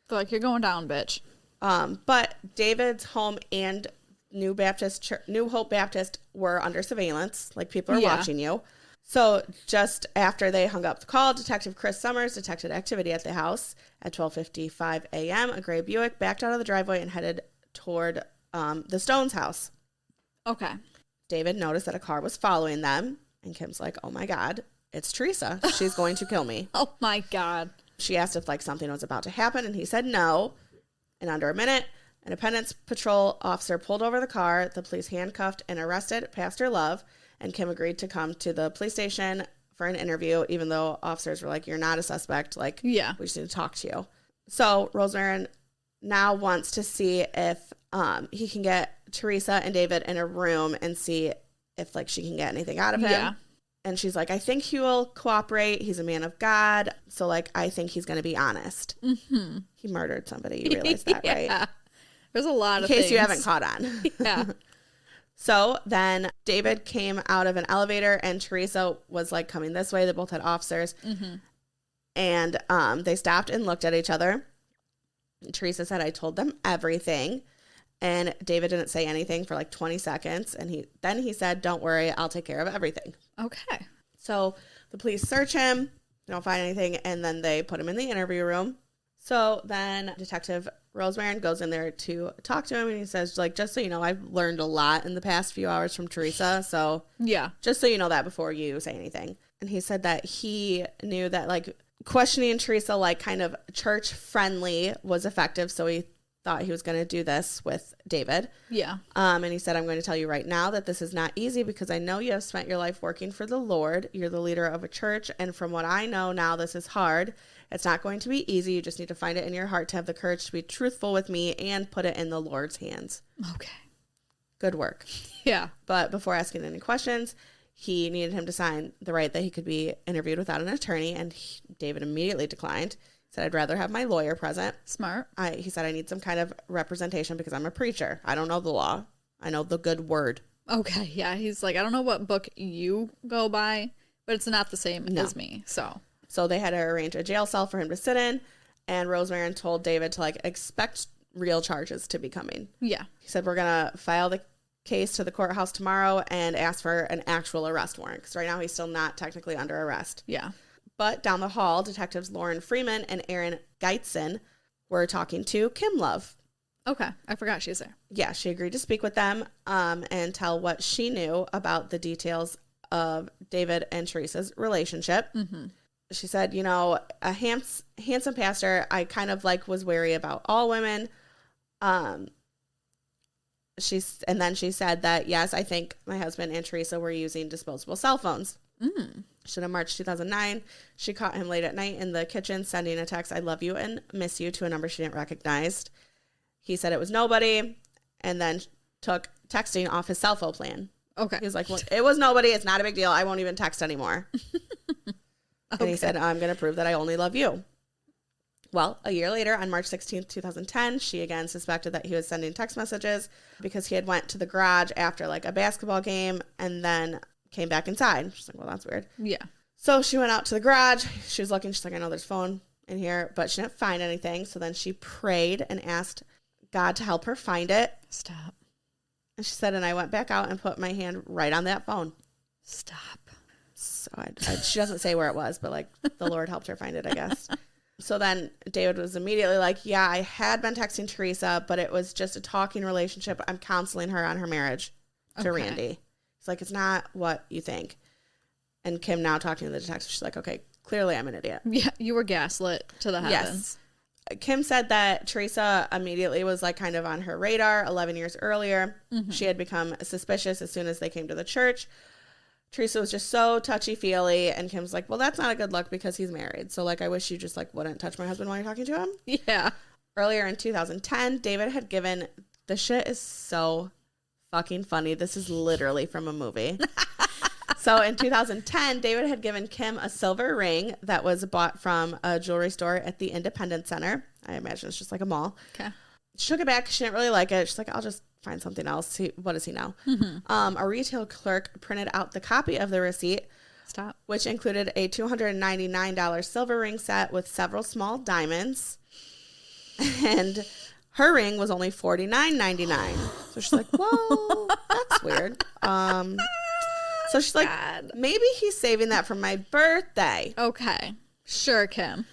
They're like, you're going down, bitch. But David's home and New Hope Baptist were under surveillance. Like, people are watching you. So just after they hung up the call, Detective Chris Summers detected activity at the house. At 12:55 a.m., a gray Buick backed out of the driveway and headed toward the Stones' house. Okay. David noticed that a car was following them, and Kim's like, oh my God, it's Theresa. She's going to kill me. Oh my God. She asked if, like, something was about to happen, and he said no. In under a minute, An Independence Patrol officer pulled over the car. The police handcuffed and arrested Pastor Love, and Kim agreed to come to the police station for an interview, even though officers were like, you're not a suspect. Like, we just need to talk to you. So Rosemary now wants to see if he can get Theresa and David in a room and see if, like, she can get anything out of him. Yeah. And she's like, I think he will cooperate. He's a man of God. So, like, I think he's going to be honest. Mm-hmm. He murdered somebody. You realize that, right? There's a lot of things. In case you haven't caught on. Yeah. So then David came out of an elevator and Theresa was, like, coming this way. They both had officers. Mm-hmm. And they stopped and looked at each other. Theresa said, I told them everything. And David didn't say anything for like 20 seconds. And he said, don't worry, I'll take care of everything. Okay. So the police search him, they don't find anything, and then they put him in the interview room. So then Detective Rosemary goes in there to talk to him, and he says, like, just so you know, I've learned a lot in the past few hours from Theresa. So yeah, just so you know that before you say anything. And he said that he knew that, like, questioning Theresa, like, kind of church friendly was effective. So he thought he was going to do this with David. Yeah. And he said, I'm going to tell you right now that this is not easy because I know you have spent your life working for the Lord. You're the leader of a church. And from what I know now, this is hard. It's not going to be easy. You just need to find it in your heart to have the courage to be truthful with me and put it in the Lord's hands. Okay. Good work. Yeah. But before asking any questions, he needed him to sign the right that he could be interviewed without an attorney. And David immediately declined. Said, I'd rather have my lawyer present. Smart. He said, I need some kind of representation because I'm a preacher. I don't know the law. I know the good word. Okay. Yeah. He's like, I don't know what book you go by, but it's not the same as me. So they had to arrange a jail cell for him to sit in. And Rosemary told David to, like, expect real charges to be coming. Yeah. He said, we're going to file the case to the courthouse tomorrow and ask for an actual arrest warrant. Because right now he's still not technically under arrest. Yeah. But down the hall, detectives Lauren Freeman and Aaron Geitzen were talking to Kim Love. Okay. I forgot she's there. Yeah, she agreed to speak with them and tell what she knew about the details of David and Theresa's relationship. Mm-hmm. She said, you know, a handsome pastor, I kind of, like, was wary about all women. And then she said that, yes, I think my husband and Theresa were using disposable cell phones. Mm. So in March 2009, she caught him late at night in the kitchen sending a text, I love you and miss you, to a number she didn't recognize. He said it was nobody, and then took texting off his cell phone plan. Okay. He was like, well, it was nobody. It's not a big deal. I won't even text anymore. And he said, I'm going to prove that I only love you. Well, a year later, on March 16th, 2010, she again suspected that he was sending text messages because he had went to the garage after, like, a basketball game and then came back inside. She's like, well, that's weird. Yeah. So she went out to the garage. She was looking. She's like, I know there's a phone in here, but she didn't find anything. So then she prayed and asked God to help her find it. Stop. And she said, and I went back out and put my hand right on that phone. Stop. So she doesn't say where it was, but, like, the Lord helped her find it, I guess. So then David was immediately like, yeah, I had been texting Theresa, but it was just a talking relationship. I'm counseling her on her marriage to Randy. It's like, it's not what you think. And Kim now talking to the detective, she's like, okay, clearly I'm an idiot. Yeah, you were gaslit to the heavens. Yes. Kim said that Theresa immediately was, like, kind of on her radar 11 years earlier. Mm-hmm. She had become suspicious as soon as they came to the church. Theresa was just so touchy-feely, and Kim's like, well, that's not a good look because he's married. So, like, I wish you just, like, wouldn't touch my husband while you're talking to him. Yeah. Earlier in 2010, David had given, the shit is so fucking funny. This is literally from a movie. So in 2010, David had given Kim a silver ring that was bought from a jewelry store at the Independence Center. I imagine it's just like a mall. Okay. She took it back. She didn't really like it. She's like, I'll just find something else. What does he know? Mm-hmm. A retail clerk printed out the copy of the receipt. Stop. Which included a $299 silver ring set with several small diamonds. And her ring was only $49.99. So she's like, whoa, that's weird. So she's like, maybe he's saving that for my birthday. Okay. Sure, Kim.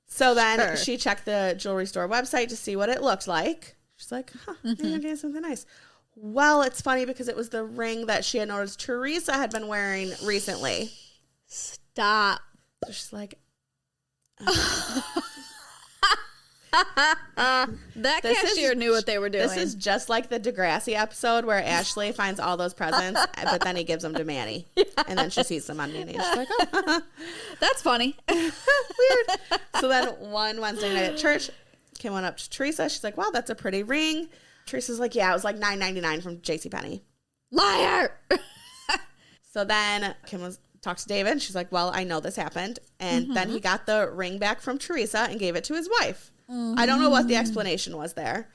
So then she checked the jewelry store website to see what it looked like. She's like, maybe I'm getting something nice. Well, it's funny because it was the ring that she had noticed Theresa had been wearing recently. Stop. So she's like, That cashier knew what they were doing. This is just like the Degrassi episode where Ashley finds all those presents, but then he gives them to Manny. And then she sees them on Manny. She's like, oh. That's funny. Weird. So then one Wednesday night at church, Kim went up to Theresa. She's like, wow, that's a pretty ring. Teresa's like, yeah, it was like $9.99 from JCPenney. Liar! So then Kim talked to David. And she's like, well, I know this happened. And then he got the ring back from Theresa and gave it to his wife. I don't know what the explanation was there.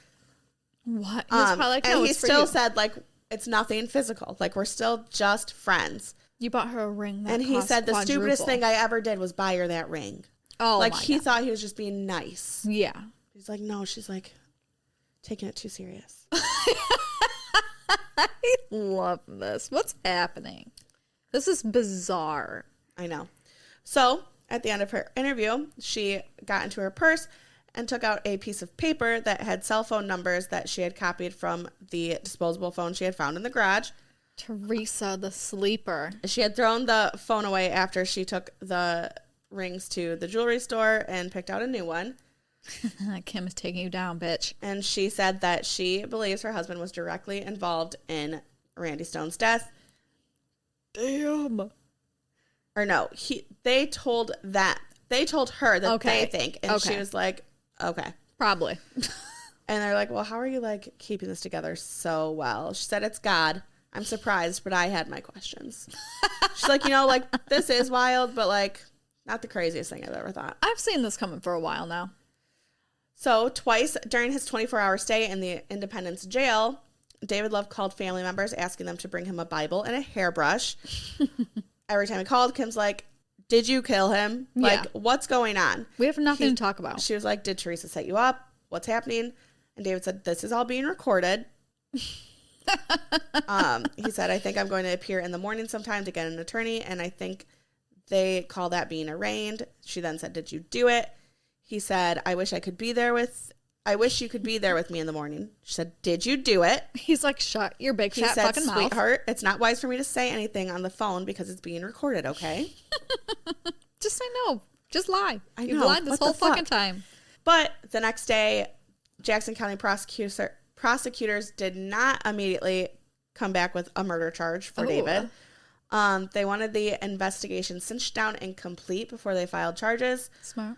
What? He was probably like, no, and he it's for still you. said, like, it's nothing physical. Like, we're still just friends. You bought her a ring that And he cost said, the stupidest quadruple. thing I ever did was buy her that ring. Oh, like, my he God. thought he was just being nice. Yeah. He's like, no. She's like, taking it too serious. I love this. What's happening? This is bizarre. I know. So at the end of her interview, she got into her purse and took out a piece of paper that had cell phone numbers that she had copied from the disposable phone she had found in the garage. Theresa, the sleeper. She had thrown the phone away after she took the rings to the jewelry store and picked out a new one. Kim is taking you down, bitch. And she said that she believes her husband was directly involved in Randy Stone's death. Damn. Or no, they told her that Okay. they think. And she Okay. was like, okay. Probably. And they're like, well, how are you like keeping this together so well? She said, it's God. I'm surprised, but I had my questions. She's like, like, this is wild, but like not the craziest thing I've ever thought. I've seen this coming for a while now. So twice during his 24-hour stay in the Independence jail, David Love called family members asking them to bring him a Bible and a hairbrush. Every time he called, Kim's like, did you kill him? Like, Yeah. what's going on? We have nothing to talk about. She was like, did Theresa set you up? What's happening? And David said, this is all being recorded. He said, I think I'm going to appear in the morning sometime to get an attorney. And I think they call that being arraigned. She then said, did you do it? He said, I wish you could be there with me in the morning. She said, did you do it? He's like, shut your big He fat said, fucking mouth. sweetheart, it's not wise for me to say anything on the phone because it's being recorded, okay? Just say no. Just lie. I You've know. lied this What the whole fucking fuck? time. But the next day, Jackson County prosecutors did not immediately come back with a murder charge for Ooh. David. They wanted the investigation cinched down and complete before they filed charges. Smart.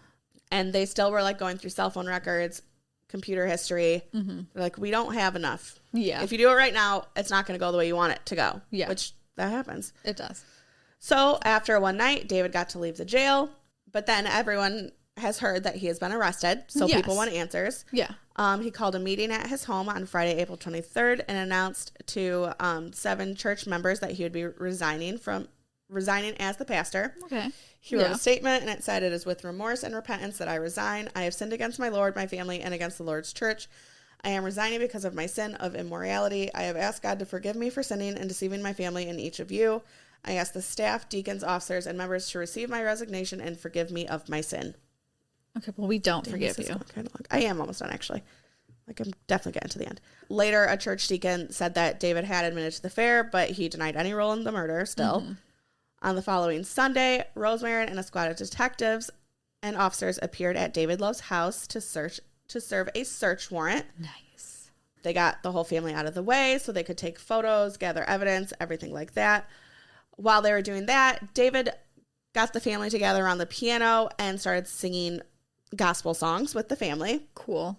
And they still were like going through cell phone records, computer history. They're like, we don't have enough. Yeah. If you do it right now, it's not going to go the way you want it to go. Yeah. Which that happens. It does. So after one night, David got to leave the jail. But then everyone has heard that he has been arrested. So Yes. people want answers. Yeah. He called a meeting at his home on Friday, April 23rd, and announced to 7 church members that he would be resigning as the pastor. Okay. He wrote a statement, and it said, it is with remorse and repentance that I resign. I have sinned against my Lord, my family, and against the Lord's church. I am resigning because of my sin of immorality. I have asked God to forgive me for sinning and deceiving my family and each of you. I ask the staff, deacons, officers, and members to receive my resignation and forgive me of my sin. Okay, well, we don't forgive This is you. going kinda long. I am almost done, actually. Like, I'm definitely getting to the end. Later, a church deacon said that David had admitted to the affair, but he denied any role in the murder still. On the following Sunday, Rosemary and a squad of detectives and officers appeared at David Love's house to serve a search warrant. Nice. They got the whole family out of the way so they could take photos, gather evidence, everything like that. While they were doing that, David got the family together on the piano and started singing gospel songs with the family. Cool.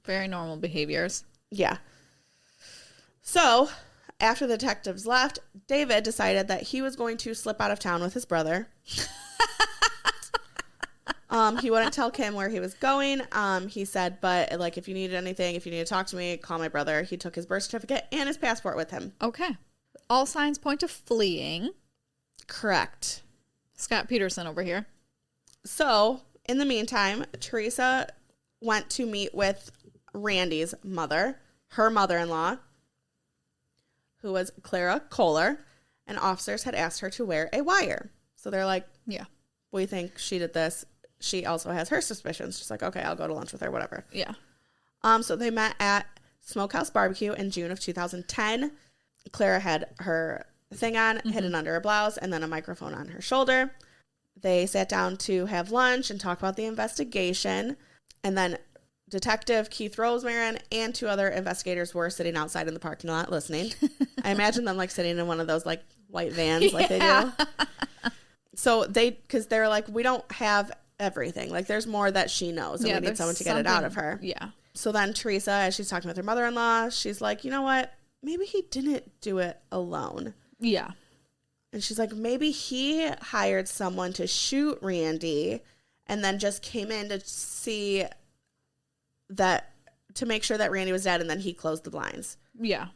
Very normal behaviors. Yeah. So, after the detectives left, David decided that he was going to slip out of town with his brother. He wouldn't tell Kim where he was going. He said, but like, if you needed anything, if you need to talk to me, call my brother. He took his birth certificate and his passport with him. Okay. All signs point to fleeing. Correct. Scott Peterson over here. So, in the meantime, Theresa went to meet with Randy's mother, her mother-in-law, who was Clara Kohler, and officers had asked her to wear a wire. So they're like, Yeah. we think she did this. She also has her suspicions. She's like, okay, I'll go to lunch with her, whatever. Yeah. So they met at Smokehouse Barbecue in June of 2010. Clara had her thing on, hidden under her blouse, and then a microphone on her shoulder. They sat down to have lunch and talk about the investigation. And then Detective Keith Rosemarin and 2 other investigators were sitting outside in the parking lot listening. I imagine them like sitting in one of those like white vans like they do. So because they're like, we don't have everything. Like there's more that she knows and we need someone to get it out of her. Yeah. So then Theresa, as she's talking with her mother-in-law, she's like, you know what? Maybe he didn't do it alone. Yeah. And she's like, maybe he hired someone to shoot Randy and then just came in to see that, to make sure that Randy was dead, and then he closed the blinds. Yeah.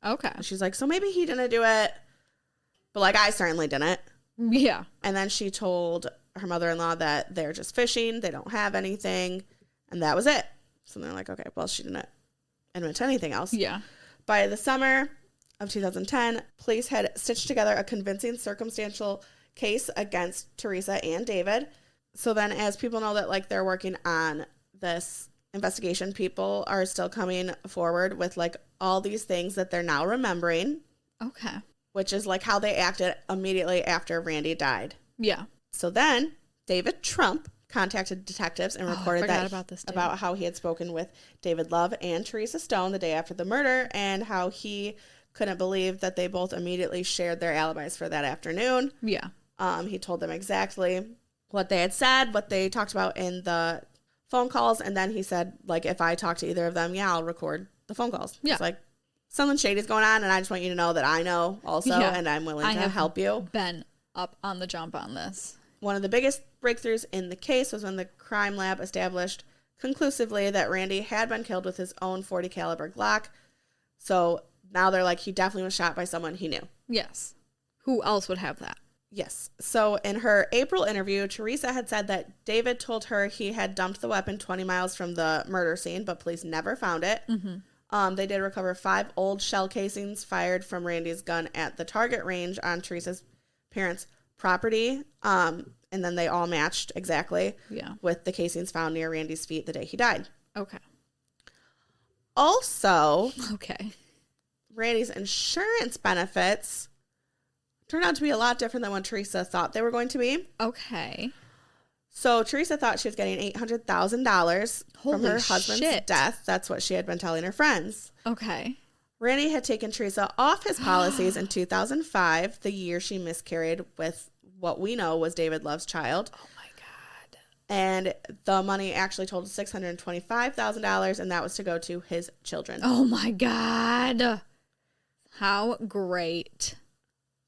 Okay. And she's like, so maybe he didn't do it, but like I certainly didn't. Yeah. And then she told her mother-in-law that they're just fishing, they don't have anything, and that was it. So they're like, okay, well, she didn't admit to anything else. Yeah. By the summer of 2010, police had stitched together a convincing circumstantial case against Theresa and David. So then as people know that like they're working on this investigation, people are still coming forward with like all these things that they're now remembering. Okay. Which is like how they acted immediately after Randy died. Yeah. So then David Trump contacted detectives and recorded about how he had spoken with David Love and Theresa Stone the day after the murder, and how he couldn't believe that they both immediately shared their alibis for that afternoon. Yeah. He told them exactly what they had said, what they talked about in the phone calls, and then he said, like, if I talk to either of them, yeah, I'll record the phone calls. Yeah. It's like, something shady's going on, and I just want you to know that I know also, and I'm willing to help you. Been up on the jump on this. One of the biggest breakthroughs in the case was when the crime lab established conclusively that Randy had been killed with his own .40 caliber Glock. So now they're like, he definitely was shot by someone he knew. Yes. Who else would have that? Yes. So in her April interview, Theresa had said that David told her he had dumped the weapon 20 miles from the murder scene, but police never found it. Mm-hmm. They did recover 5 old shell casings fired from Randy's gun at the target range on Theresa's parents' property. And then they all matched exactly with the casings found near Randy's feet the day he died. Okay. Also, Randy's insurance benefits turned out to be a lot different than what Theresa thought they were going to be. Okay. So Theresa thought she was getting $800,000 from her husband's death. That's what she had been telling her friends. Okay. Randy had taken Theresa off his policies in 2005, the year she miscarried with what we know was David Love's child. Oh, my God. And the money actually totaled $625,000, and that was to go to his children. Oh, my God. How great.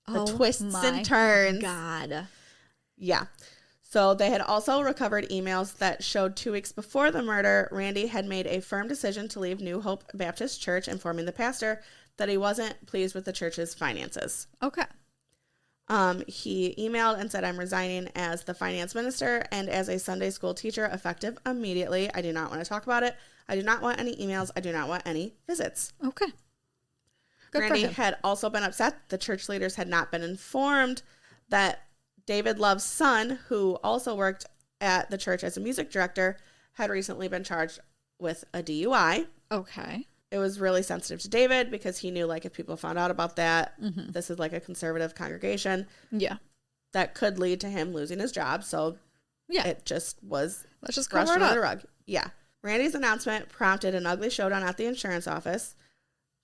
The twists and turns. God. Yeah. So they had also recovered emails that showed 2 weeks before the murder, Randy had made a firm decision to leave New Hope Baptist Church, informing the pastor that he wasn't pleased with the church's finances. Okay. He emailed and said, I'm resigning as the finance minister and as a Sunday school teacher effective immediately. I do not want to talk about it. I do not want any emails. I do not want any visits. Okay. Good Randy had also been upset the church leaders had not been informed that David Love's son, who also worked at the church as a music director, had recently been charged with a DUI. Okay. It was really sensitive to David because he knew, like, if people found out about that, this is like a conservative congregation. Yeah. That could lead to him losing his job. So it just was Let's just brushed cover it under up. the rug. Yeah. Randy's announcement prompted an ugly showdown at the insurance office.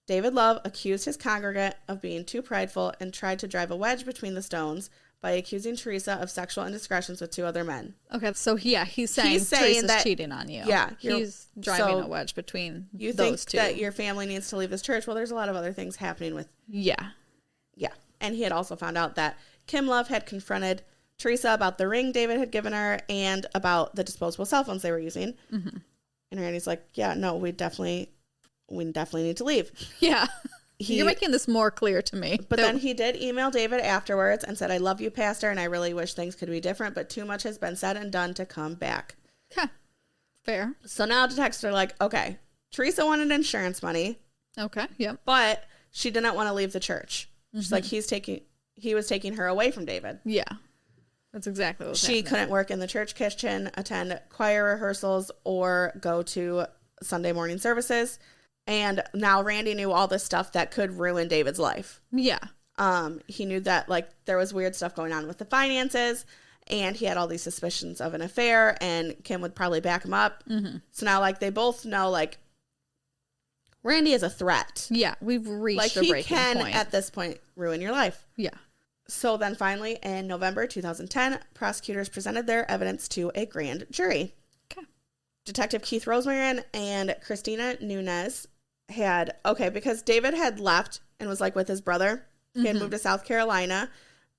David Love accused his congregant of being too prideful and tried to drive a wedge between the Stones by accusing Theresa of sexual indiscretions with 2 other men. Okay, so he's saying Theresa's that, cheating on you. Yeah. He's driving a wedge between those 2. You think that your family needs to leave this church? Well, there's a lot of other things happening with... Yeah. Yeah. And he had also found out that Kim Love had confronted Theresa about the ring David had given her and about the disposable cell phones they were using. Mm-hmm. And Randy's like, yeah, no, we definitely need to leave. Yeah. You're making this more clear to me. But then he did email David afterwards and said, I love you, Pastor, and I really wish things could be different, but too much has been said and done to come back. Okay. Fair. So now detectives are like, okay, Theresa wanted insurance money. Okay. Yep. But she didn't want to leave the church. She's like, he was taking her away from David. Yeah. That's exactly what she couldn't work in the church kitchen, attend choir rehearsals, or go to Sunday morning services. And now Randy knew all this stuff that could ruin David's life. Yeah. He knew that, like, there was weird stuff going on with the finances And he had all these suspicions of an affair, and Kim would probably back him up. Mm-hmm. So now, like, they both know, like, Randy is a threat. Yeah, we've reached Like, a breaking point. he can, at this point, ruin your life. Yeah. So then finally, in November 2010, prosecutors presented their evidence to a grand jury. Okay. Detective Keith Rosemarin and Christina Nunez had, because David had left and was, like, with his brother. He had moved to South Carolina,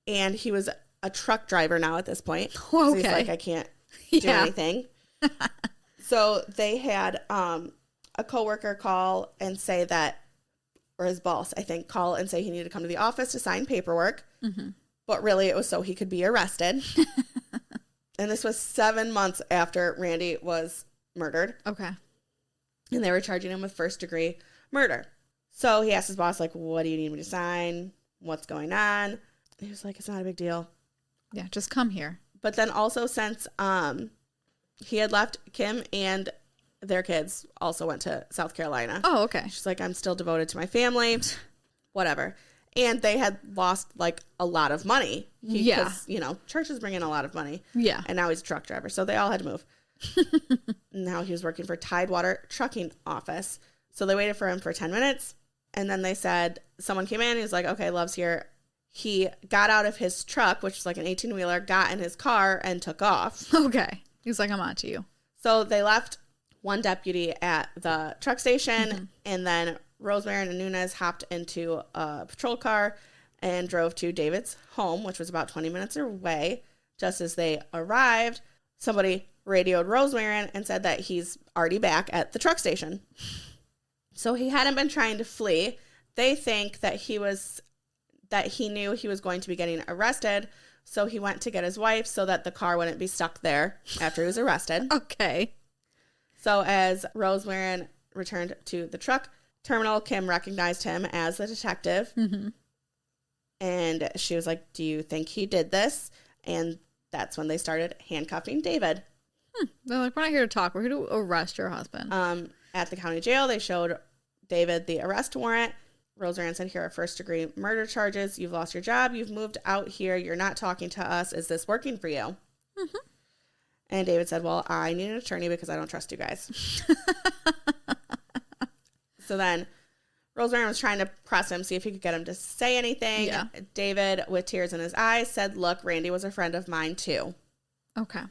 and he was a truck driver now at this point. Okay. So he's like, I can't do anything. So they had a coworker call and say that, or his boss, I think, call and say he needed to come to the office to sign paperwork. Mm-hmm. But really, it was so he could be arrested. And this was 7 months after Randy was murdered. Okay. And they were charging him with first-degree murder. So he asked his boss, like, what do you need me to sign? What's going on? He was like, it's not a big deal. Yeah, just come here. But then also since he had left, Kim and their kids also went to South Carolina. Oh, okay. She's like, I'm still devoted to my family. Whatever. And they had lost, like, a lot of money. Because, you know, churches bring in a lot of money. Yeah. And now he's a truck driver. So they all had to move. Now he was working for Tidewater Trucking Office. So they waited for him for 10 minutes. And then they said, someone came in. He was like, okay, Love's here. He got out of his truck, which was like an 18-wheeler, got in his car, and took off. Okay. He's like, I'm on to you. So they left one deputy at the truck station, and then Rosemarin and Nunez hopped into a patrol car and drove to David's home, which was about 20 minutes away. Just as they arrived, somebody radioed Rosemarin and said that he's already back at the truck station. So he hadn't been trying to flee. They think that he knew he was going to be getting arrested, so he went to get his wife so that the car wouldn't be stuck there after he was arrested. Okay. So as Rosemarin returned to the truck terminal, Kim recognized him as the detective. Mm-hmm. And she was like, do you think he did this? And that's when they started handcuffing David. They're like, we're not here to talk. We're here to arrest your husband. At the county jail, they showed David the arrest warrant. Rosemarin said, here are first-degree murder charges. You've lost your job. You've moved out here. You're not talking to us. Is this working for you? Mm-hmm. And David said, well, I need an attorney because I don't trust you guys. So then Rosemarin was trying to press him, see if he could get him to say anything. Yeah. David, with tears in his eyes, said, look, Randy was a friend of mine too. Okay.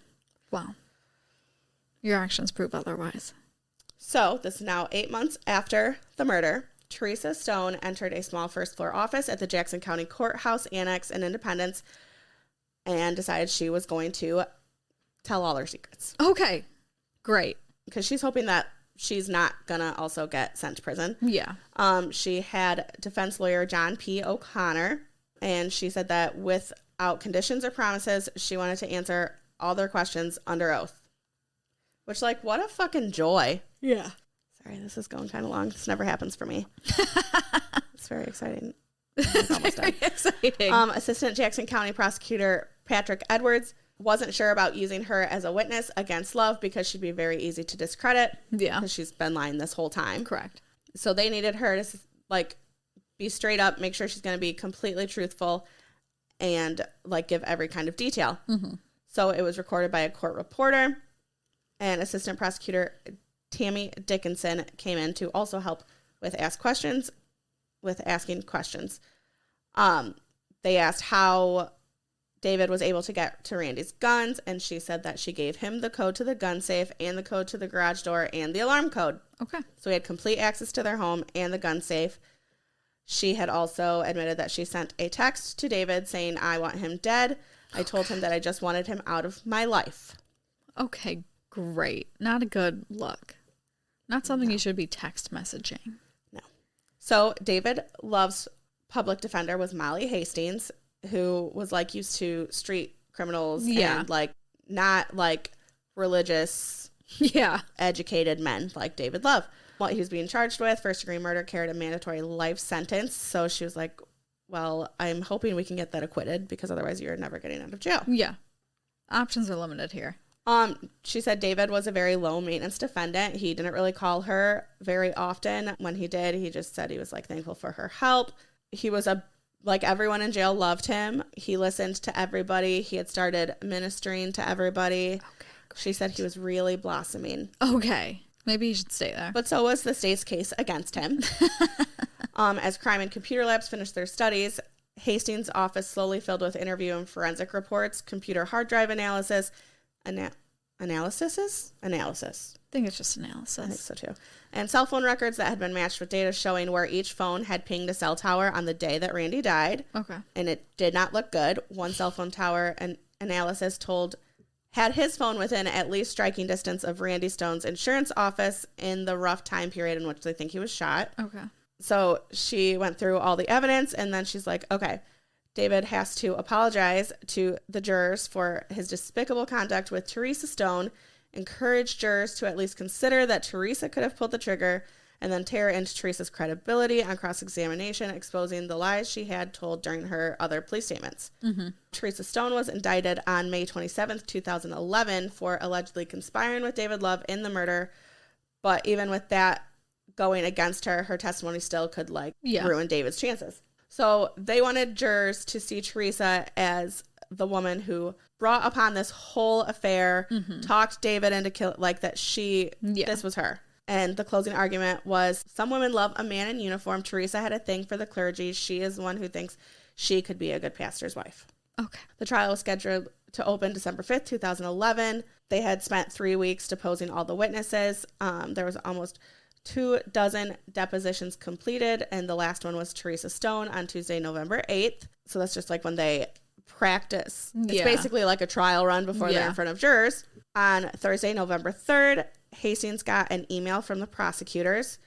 Wow. Your actions prove otherwise. So this is now 8 months after the murder. Theresa Stone entered a small first-floor office at the Jackson County Courthouse Annex in Independence and decided she was going to tell all her secrets. Okay. Great. Because she's hoping that she's not going to also get sent to prison. Yeah. She had defense lawyer John P. O'Connor, and she said that without conditions or promises, she wanted to answer all their questions under oath. Which, like, what a fucking joy. Yeah. Sorry, this is going kind of long. This never happens for me. It's very exciting. It's almost done. Exciting. Assistant Jackson County Prosecutor Patrick Edwards wasn't sure about using her as a witness against Love because she'd be very easy to discredit. Yeah. Because she's been lying this whole time. Correct. So they needed her to, like, be straight up, make sure she's going to be completely truthful, and, like, give every kind of detail. Mm-hmm. So it was recorded by a court reporter, and Assistant Prosecutor Tammy Dickinson came in to also help with asking questions. They asked how David was able to get to Randy's guns, and she said that she gave him the code to the gun safe and the code to the garage door and the alarm code. Okay. So he had complete access to their home and the gun safe. She had also admitted that she sent a text to David saying, I want him dead. I told him that I just wanted him out of my life. Okay, great. Not a good look. Not something you should be text messaging. No. So David Love's public defender was Molly Hastings, who was, like, used to street criminals and, like, not, like, religious, educated men like David Love. What he was being charged with, first-degree murder, carried a mandatory life sentence. So she was like, well, I'm hoping we can get that acquitted because otherwise you're never getting out of jail. Yeah. Options are limited here. She said David was a very low-maintenance defendant. He didn't really call her very often. When he did, he just said he was, like, thankful for her help. He was a Like, everyone in jail loved him. He listened to everybody. He had started ministering to everybody. Okay. She said he was really blossoming. Okay. Maybe you should stay there. But so was the state's case against him. As crime and computer labs finished their studies, Hastings' office slowly filled with interview and forensic reports, computer hard drive analysis, analysis. I think it's just analysis. I think so too. And cell phone records that had been matched with data showing where each phone had pinged a cell tower on the day that Randy died. Okay. And it did not look good. One cell phone tower analysis had his phone within at least striking distance of Randy Stone's insurance office in the rough time period in which they think he was shot. Okay. So she went through all the evidence, and then she's like, okay, David has to apologize to the jurors for his despicable conduct with Theresa Stone, encourage jurors to at least consider that Theresa could have pulled the trigger, and then tear into Theresa's credibility on cross-examination, exposing the lies she had told during her other police statements. Mm-hmm. Theresa Stone was indicted on May 27th, 2011 for allegedly conspiring with David Love in the murder, but even with that going against her, her testimony still could ruin David's chances. So they wanted jurors to see Theresa as the woman who brought upon this whole affair, talked David into this was her. And the closing argument was, some women love a man in uniform. Theresa had a thing for the clergy. She is one who thinks she could be a good pastor's wife. Okay. The trial was scheduled to open December 5th, 2011. They had spent 3 weeks deposing all the witnesses. There was almost 24 depositions completed, and the last one was Theresa Stone on Tuesday, November 8th. So that's just like when they practice. It's basically like a trial run before they're in front of jurors. On Thursday, November 3rd, Hastings got an email from the prosecutors.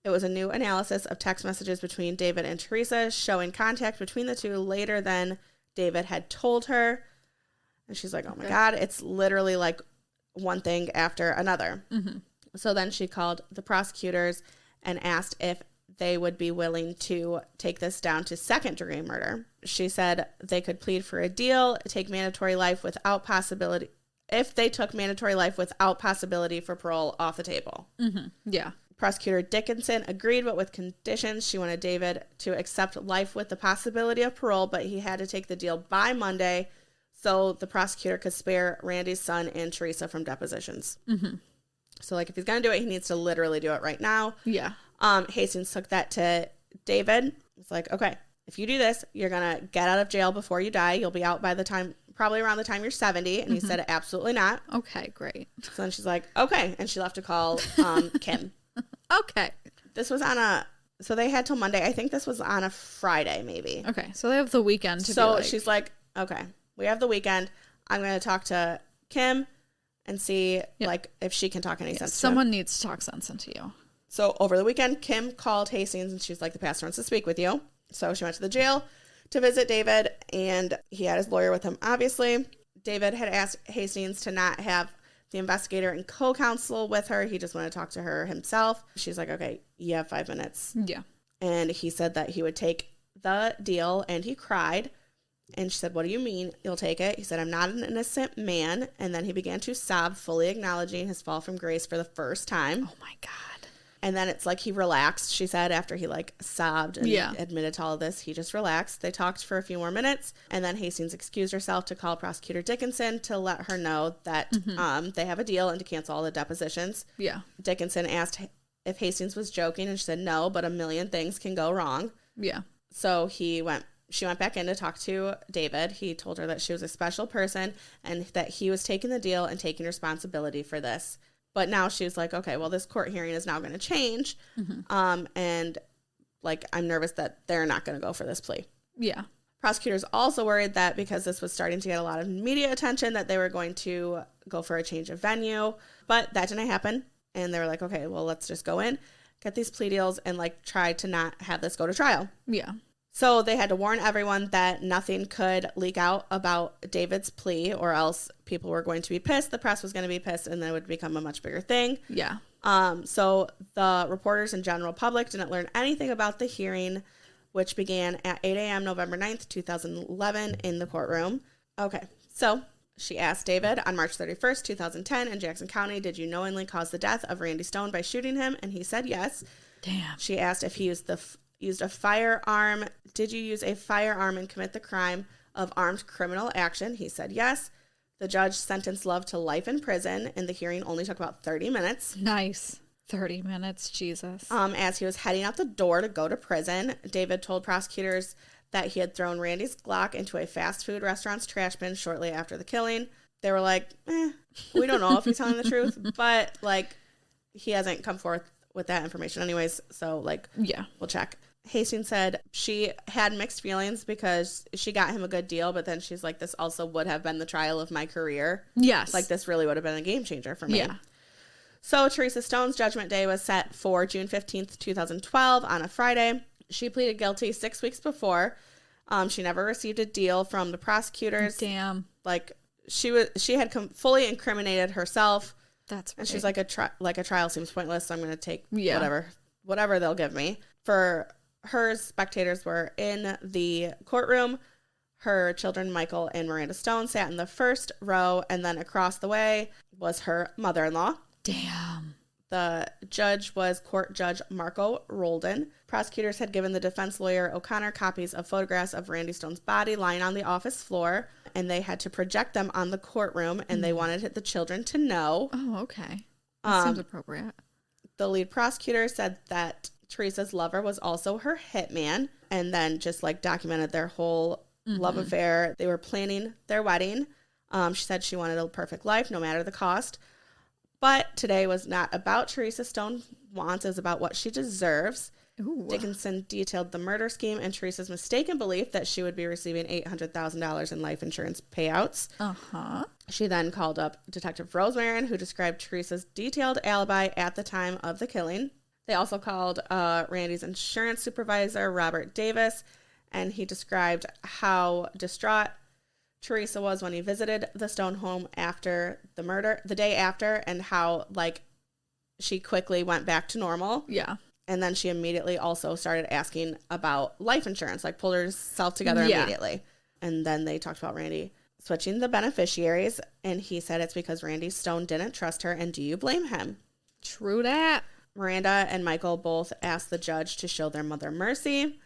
It was a new analysis of text messages between David and Theresa, showing contact between the two later than David had told her. And she's like, oh my God, it's literally like one thing after another. Mm-hmm. So then she called the prosecutors and asked if they would be willing to take this down to second-degree murder. She said they could plead for a deal, take mandatory life without possibility, if they took mandatory life without possibility for parole off the table. Mm-hmm. Yeah. Prosecutor Dickinson agreed, but with conditions. She wanted David to accept life with the possibility of parole, but he had to take the deal by Monday so the prosecutor could spare Randy's son and Theresa from depositions. Mm-hmm. So, if he's going to do it, he needs to literally do it right now. Yeah. Hastings took that to David. It's like, okay, if you do this, you're going to get out of jail before you die. You'll be out by the time, probably around the time you're 70. And he said, absolutely not. Okay, great. So then she's like, okay. And she left to call Kim. Okay. This was so they had till Monday. I think this was on a Friday, maybe. Okay. So they have the weekend to she's like, okay, we have the weekend. I'm going to talk to Kim and see if she can talk any sense to him. Someone needs to talk sense into you. So over the weekend, Kim called Hastings and she's like, the pastor wants to speak with you. So she went to the jail to visit David, and he had his lawyer with him, obviously. David had asked Hastings to not have the investigator and co-counsel with her. He just wanted to talk to her himself. She's like, okay, you have 5 minutes. Yeah. And he said that he would take the deal, and he cried. And she said, what do you mean you'll take it? He said, I'm not an innocent man. And then he began to sob, fully acknowledging his fall from grace for the first time. Oh, my God. And then it's like he relaxed, she said, after he sobbed and admitted to all of this. He just relaxed. They talked for a few more minutes. And then Hastings excused herself to call Prosecutor Dickinson to let her know that they have a deal and to cancel all the depositions. Yeah. Dickinson asked if Hastings was joking, and she said no, but a million things can go wrong. Yeah. So she went back in to talk to David. He told her that she was a special person and that he was taking the deal and taking responsibility for this. But now she was like, okay, well, this court hearing is now going to change. Mm-hmm. And I'm nervous that they're not going to go for this plea. Yeah. Prosecutors also worried that because this was starting to get a lot of media attention, that they were going to go for a change of venue. But that didn't happen. And they were like, okay, well, let's just go in, get these plea deals, and try to not have this go to trial. Yeah. So they had to warn everyone that nothing could leak out about David's plea, or else people were going to be pissed. The press was going to be pissed, and then it would become a much bigger thing. Yeah. So the reporters and general public didn't learn anything about the hearing, which began at 8 a.m. November 9th, 2011 in the courtroom. Okay. So she asked David on March 31st, 2010 in Jackson County, did you knowingly cause the death of Randy Stone by shooting him? And he said yes. Damn. She asked if he used the used a firearm. Did you use a firearm and commit the crime of armed criminal action? He said yes. The judge sentenced Love to life in prison, and the hearing only took about 30 minutes. Nice. 30 minutes, Jesus. As he was heading out the door to go to prison, David told prosecutors that he had thrown Randy's Glock into a fast food restaurant's trash bin shortly after the killing. They were like, we don't know if he's telling the truth, but, like, he hasn't come forth with that information anyways, so, like, yeah, we'll check. Hastings said she had mixed feelings because she got him a good deal, but then she's like, this also would have been the trial of my career. Yes. Like, this really would have been a game changer for me. Yeah. So Theresa Stone's judgment day was set for June 15th, 2012 on a Friday. She pleaded guilty 6 weeks before. She never received a deal from the prosecutors. Damn. Like, she had fully incriminated herself. That's right. And she's like, a trial seems pointless, so I'm going to take whatever they'll give me. For her, spectators were in the courtroom. Her children, Michael and Miranda Stone, sat in the first row, and then across the way was her mother-in-law. Damn. The judge was Court Judge Marco Roldan. Prosecutors had given the defense lawyer O'Connor copies of photographs of Randy Stone's body lying on the office floor, and they had to project them on the courtroom, and they wanted the children to know. Oh, okay. That seems appropriate. The lead prosecutor said that Theresa's lover was also her hitman, and then just, like, documented their whole love affair. They were planning their wedding. She said she wanted a perfect life, no matter the cost. But today was not about Theresa Stone's wants, it was about what she deserves. Ooh. Dickinson detailed the murder scheme and Theresa's mistaken belief that she would be receiving $800,000 in life insurance payouts. Uh-huh. She then called up Detective Rosemarin, who described Theresa's detailed alibi at the time of the killing. They also called Randy's insurance supervisor, Robert Davis, and he described how distraught Theresa was when he visited the Stone home after the murder, the day after, and how, like, she quickly went back to normal. Yeah. And then she immediately also started asking about life insurance, like pulled herself together immediately. And then they talked about Randy switching the beneficiaries, and he said it's because Randy Stone didn't trust her, and do you blame him? True that. Miranda and Michael both asked the judge to show their mother mercy.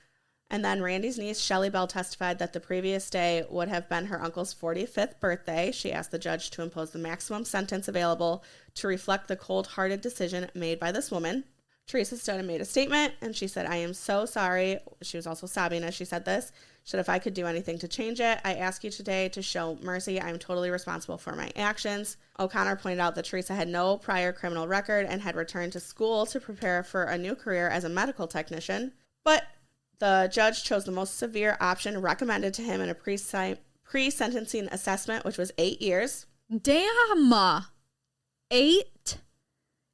And then Randy's niece, Shelley Bell, testified that the previous day would have been her uncle's 45th birthday. She asked the judge to impose the maximum sentence available to reflect the cold-hearted decision made by this woman. Theresa Stone made a statement, and she said, I am so sorry. She was also sobbing as she said this. She said, if I could do anything to change it, I ask you today to show mercy. I am totally responsible for my actions. O'Connor pointed out that Theresa had no prior criminal record and had returned to school to prepare for a new career as a medical technician. But the judge chose the most severe option recommended to him in a pre-sentencing assessment, which was 8 years. Damn. 8?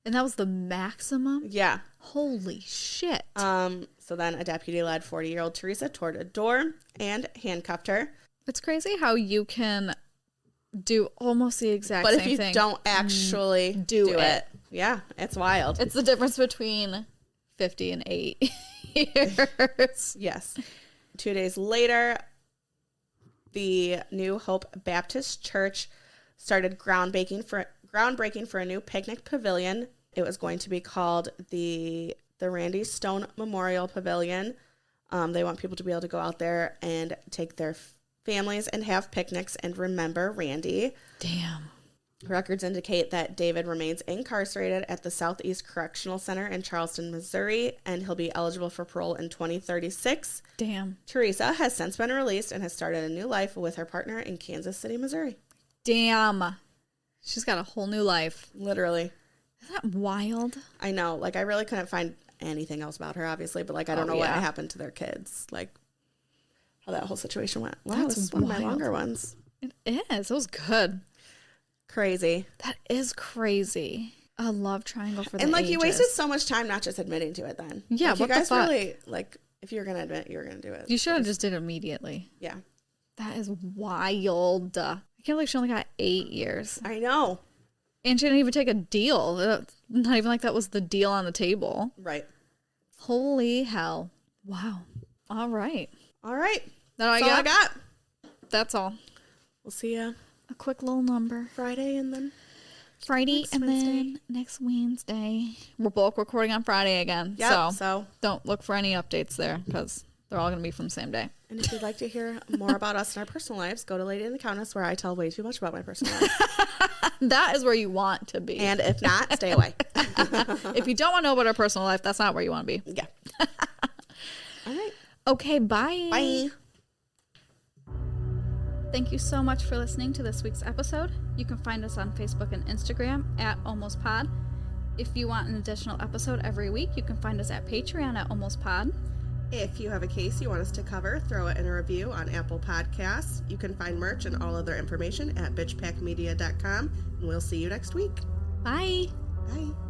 And that was the maximum? Yeah. Holy shit. So then a deputy led 40-year-old Theresa toward a door and handcuffed her. It's crazy how you can do almost the exact same thing. But if you don't actually do it. Yeah, it's wild. It's the difference between 50 and 8 years. Yes. 2 days later, the New Hope Baptist Church started groundbreaking for a new picnic pavilion. It was going to be called the Randy Stone Memorial Pavilion. They want people to be able to go out there and take their families and have picnics and remember Randy. Damn. Records indicate that David remains incarcerated at the Southeast Correctional Center in Charleston, Missouri, and he'll be eligible for parole in 2036. Damn. Theresa has since been released and has started a new life with her partner in Kansas City, Missouri. Damn. She's got a whole new life. Literally. Isn't that wild? I know. Like, I really couldn't find anything else about her, obviously, but, like, I don't know what happened to their kids. Like, how that whole situation went. Wow, That's this is one of my wild. longer ones. It is. It was good. Crazy. That is crazy. A love triangle for the And, like, ages. you wasted so much time not just admitting to it then. Yeah, like, what you guys the fuck? really, like, if you were going to admit, you were going to do it. You should have just did it immediately. Yeah. That is wild. I can't believe she only got 8 years. I know. And she didn't even take a deal. Not even like that was the deal on the table. Right. Holy hell. Wow. All right. All right. That's all I got. That's all. We'll see you A quick little number. Friday and then Friday Next and Wednesday. then next Wednesday. We're both recording on Friday again. Yep, So don't look for any updates there because they're all going to be from the same day. And if you'd like to hear more about us and our personal lives, go to Lady and the Countess, where I tell way too much about my personal life. That is where you want to be. And if not, stay away. If you don't want to know about our personal life, that's not where you want to be. Yeah. All right. Okay, bye. Bye. Thank you so much for listening to this week's episode. You can find us on Facebook and Instagram at AlmostPod. If you want an additional episode every week, you can find us at Patreon at AlmostPod. If you have a case you want us to cover, throw it in a review on Apple Podcasts. You can find merch and all other information at bitchpackmedia.com. And we'll see you next week. Bye. Bye.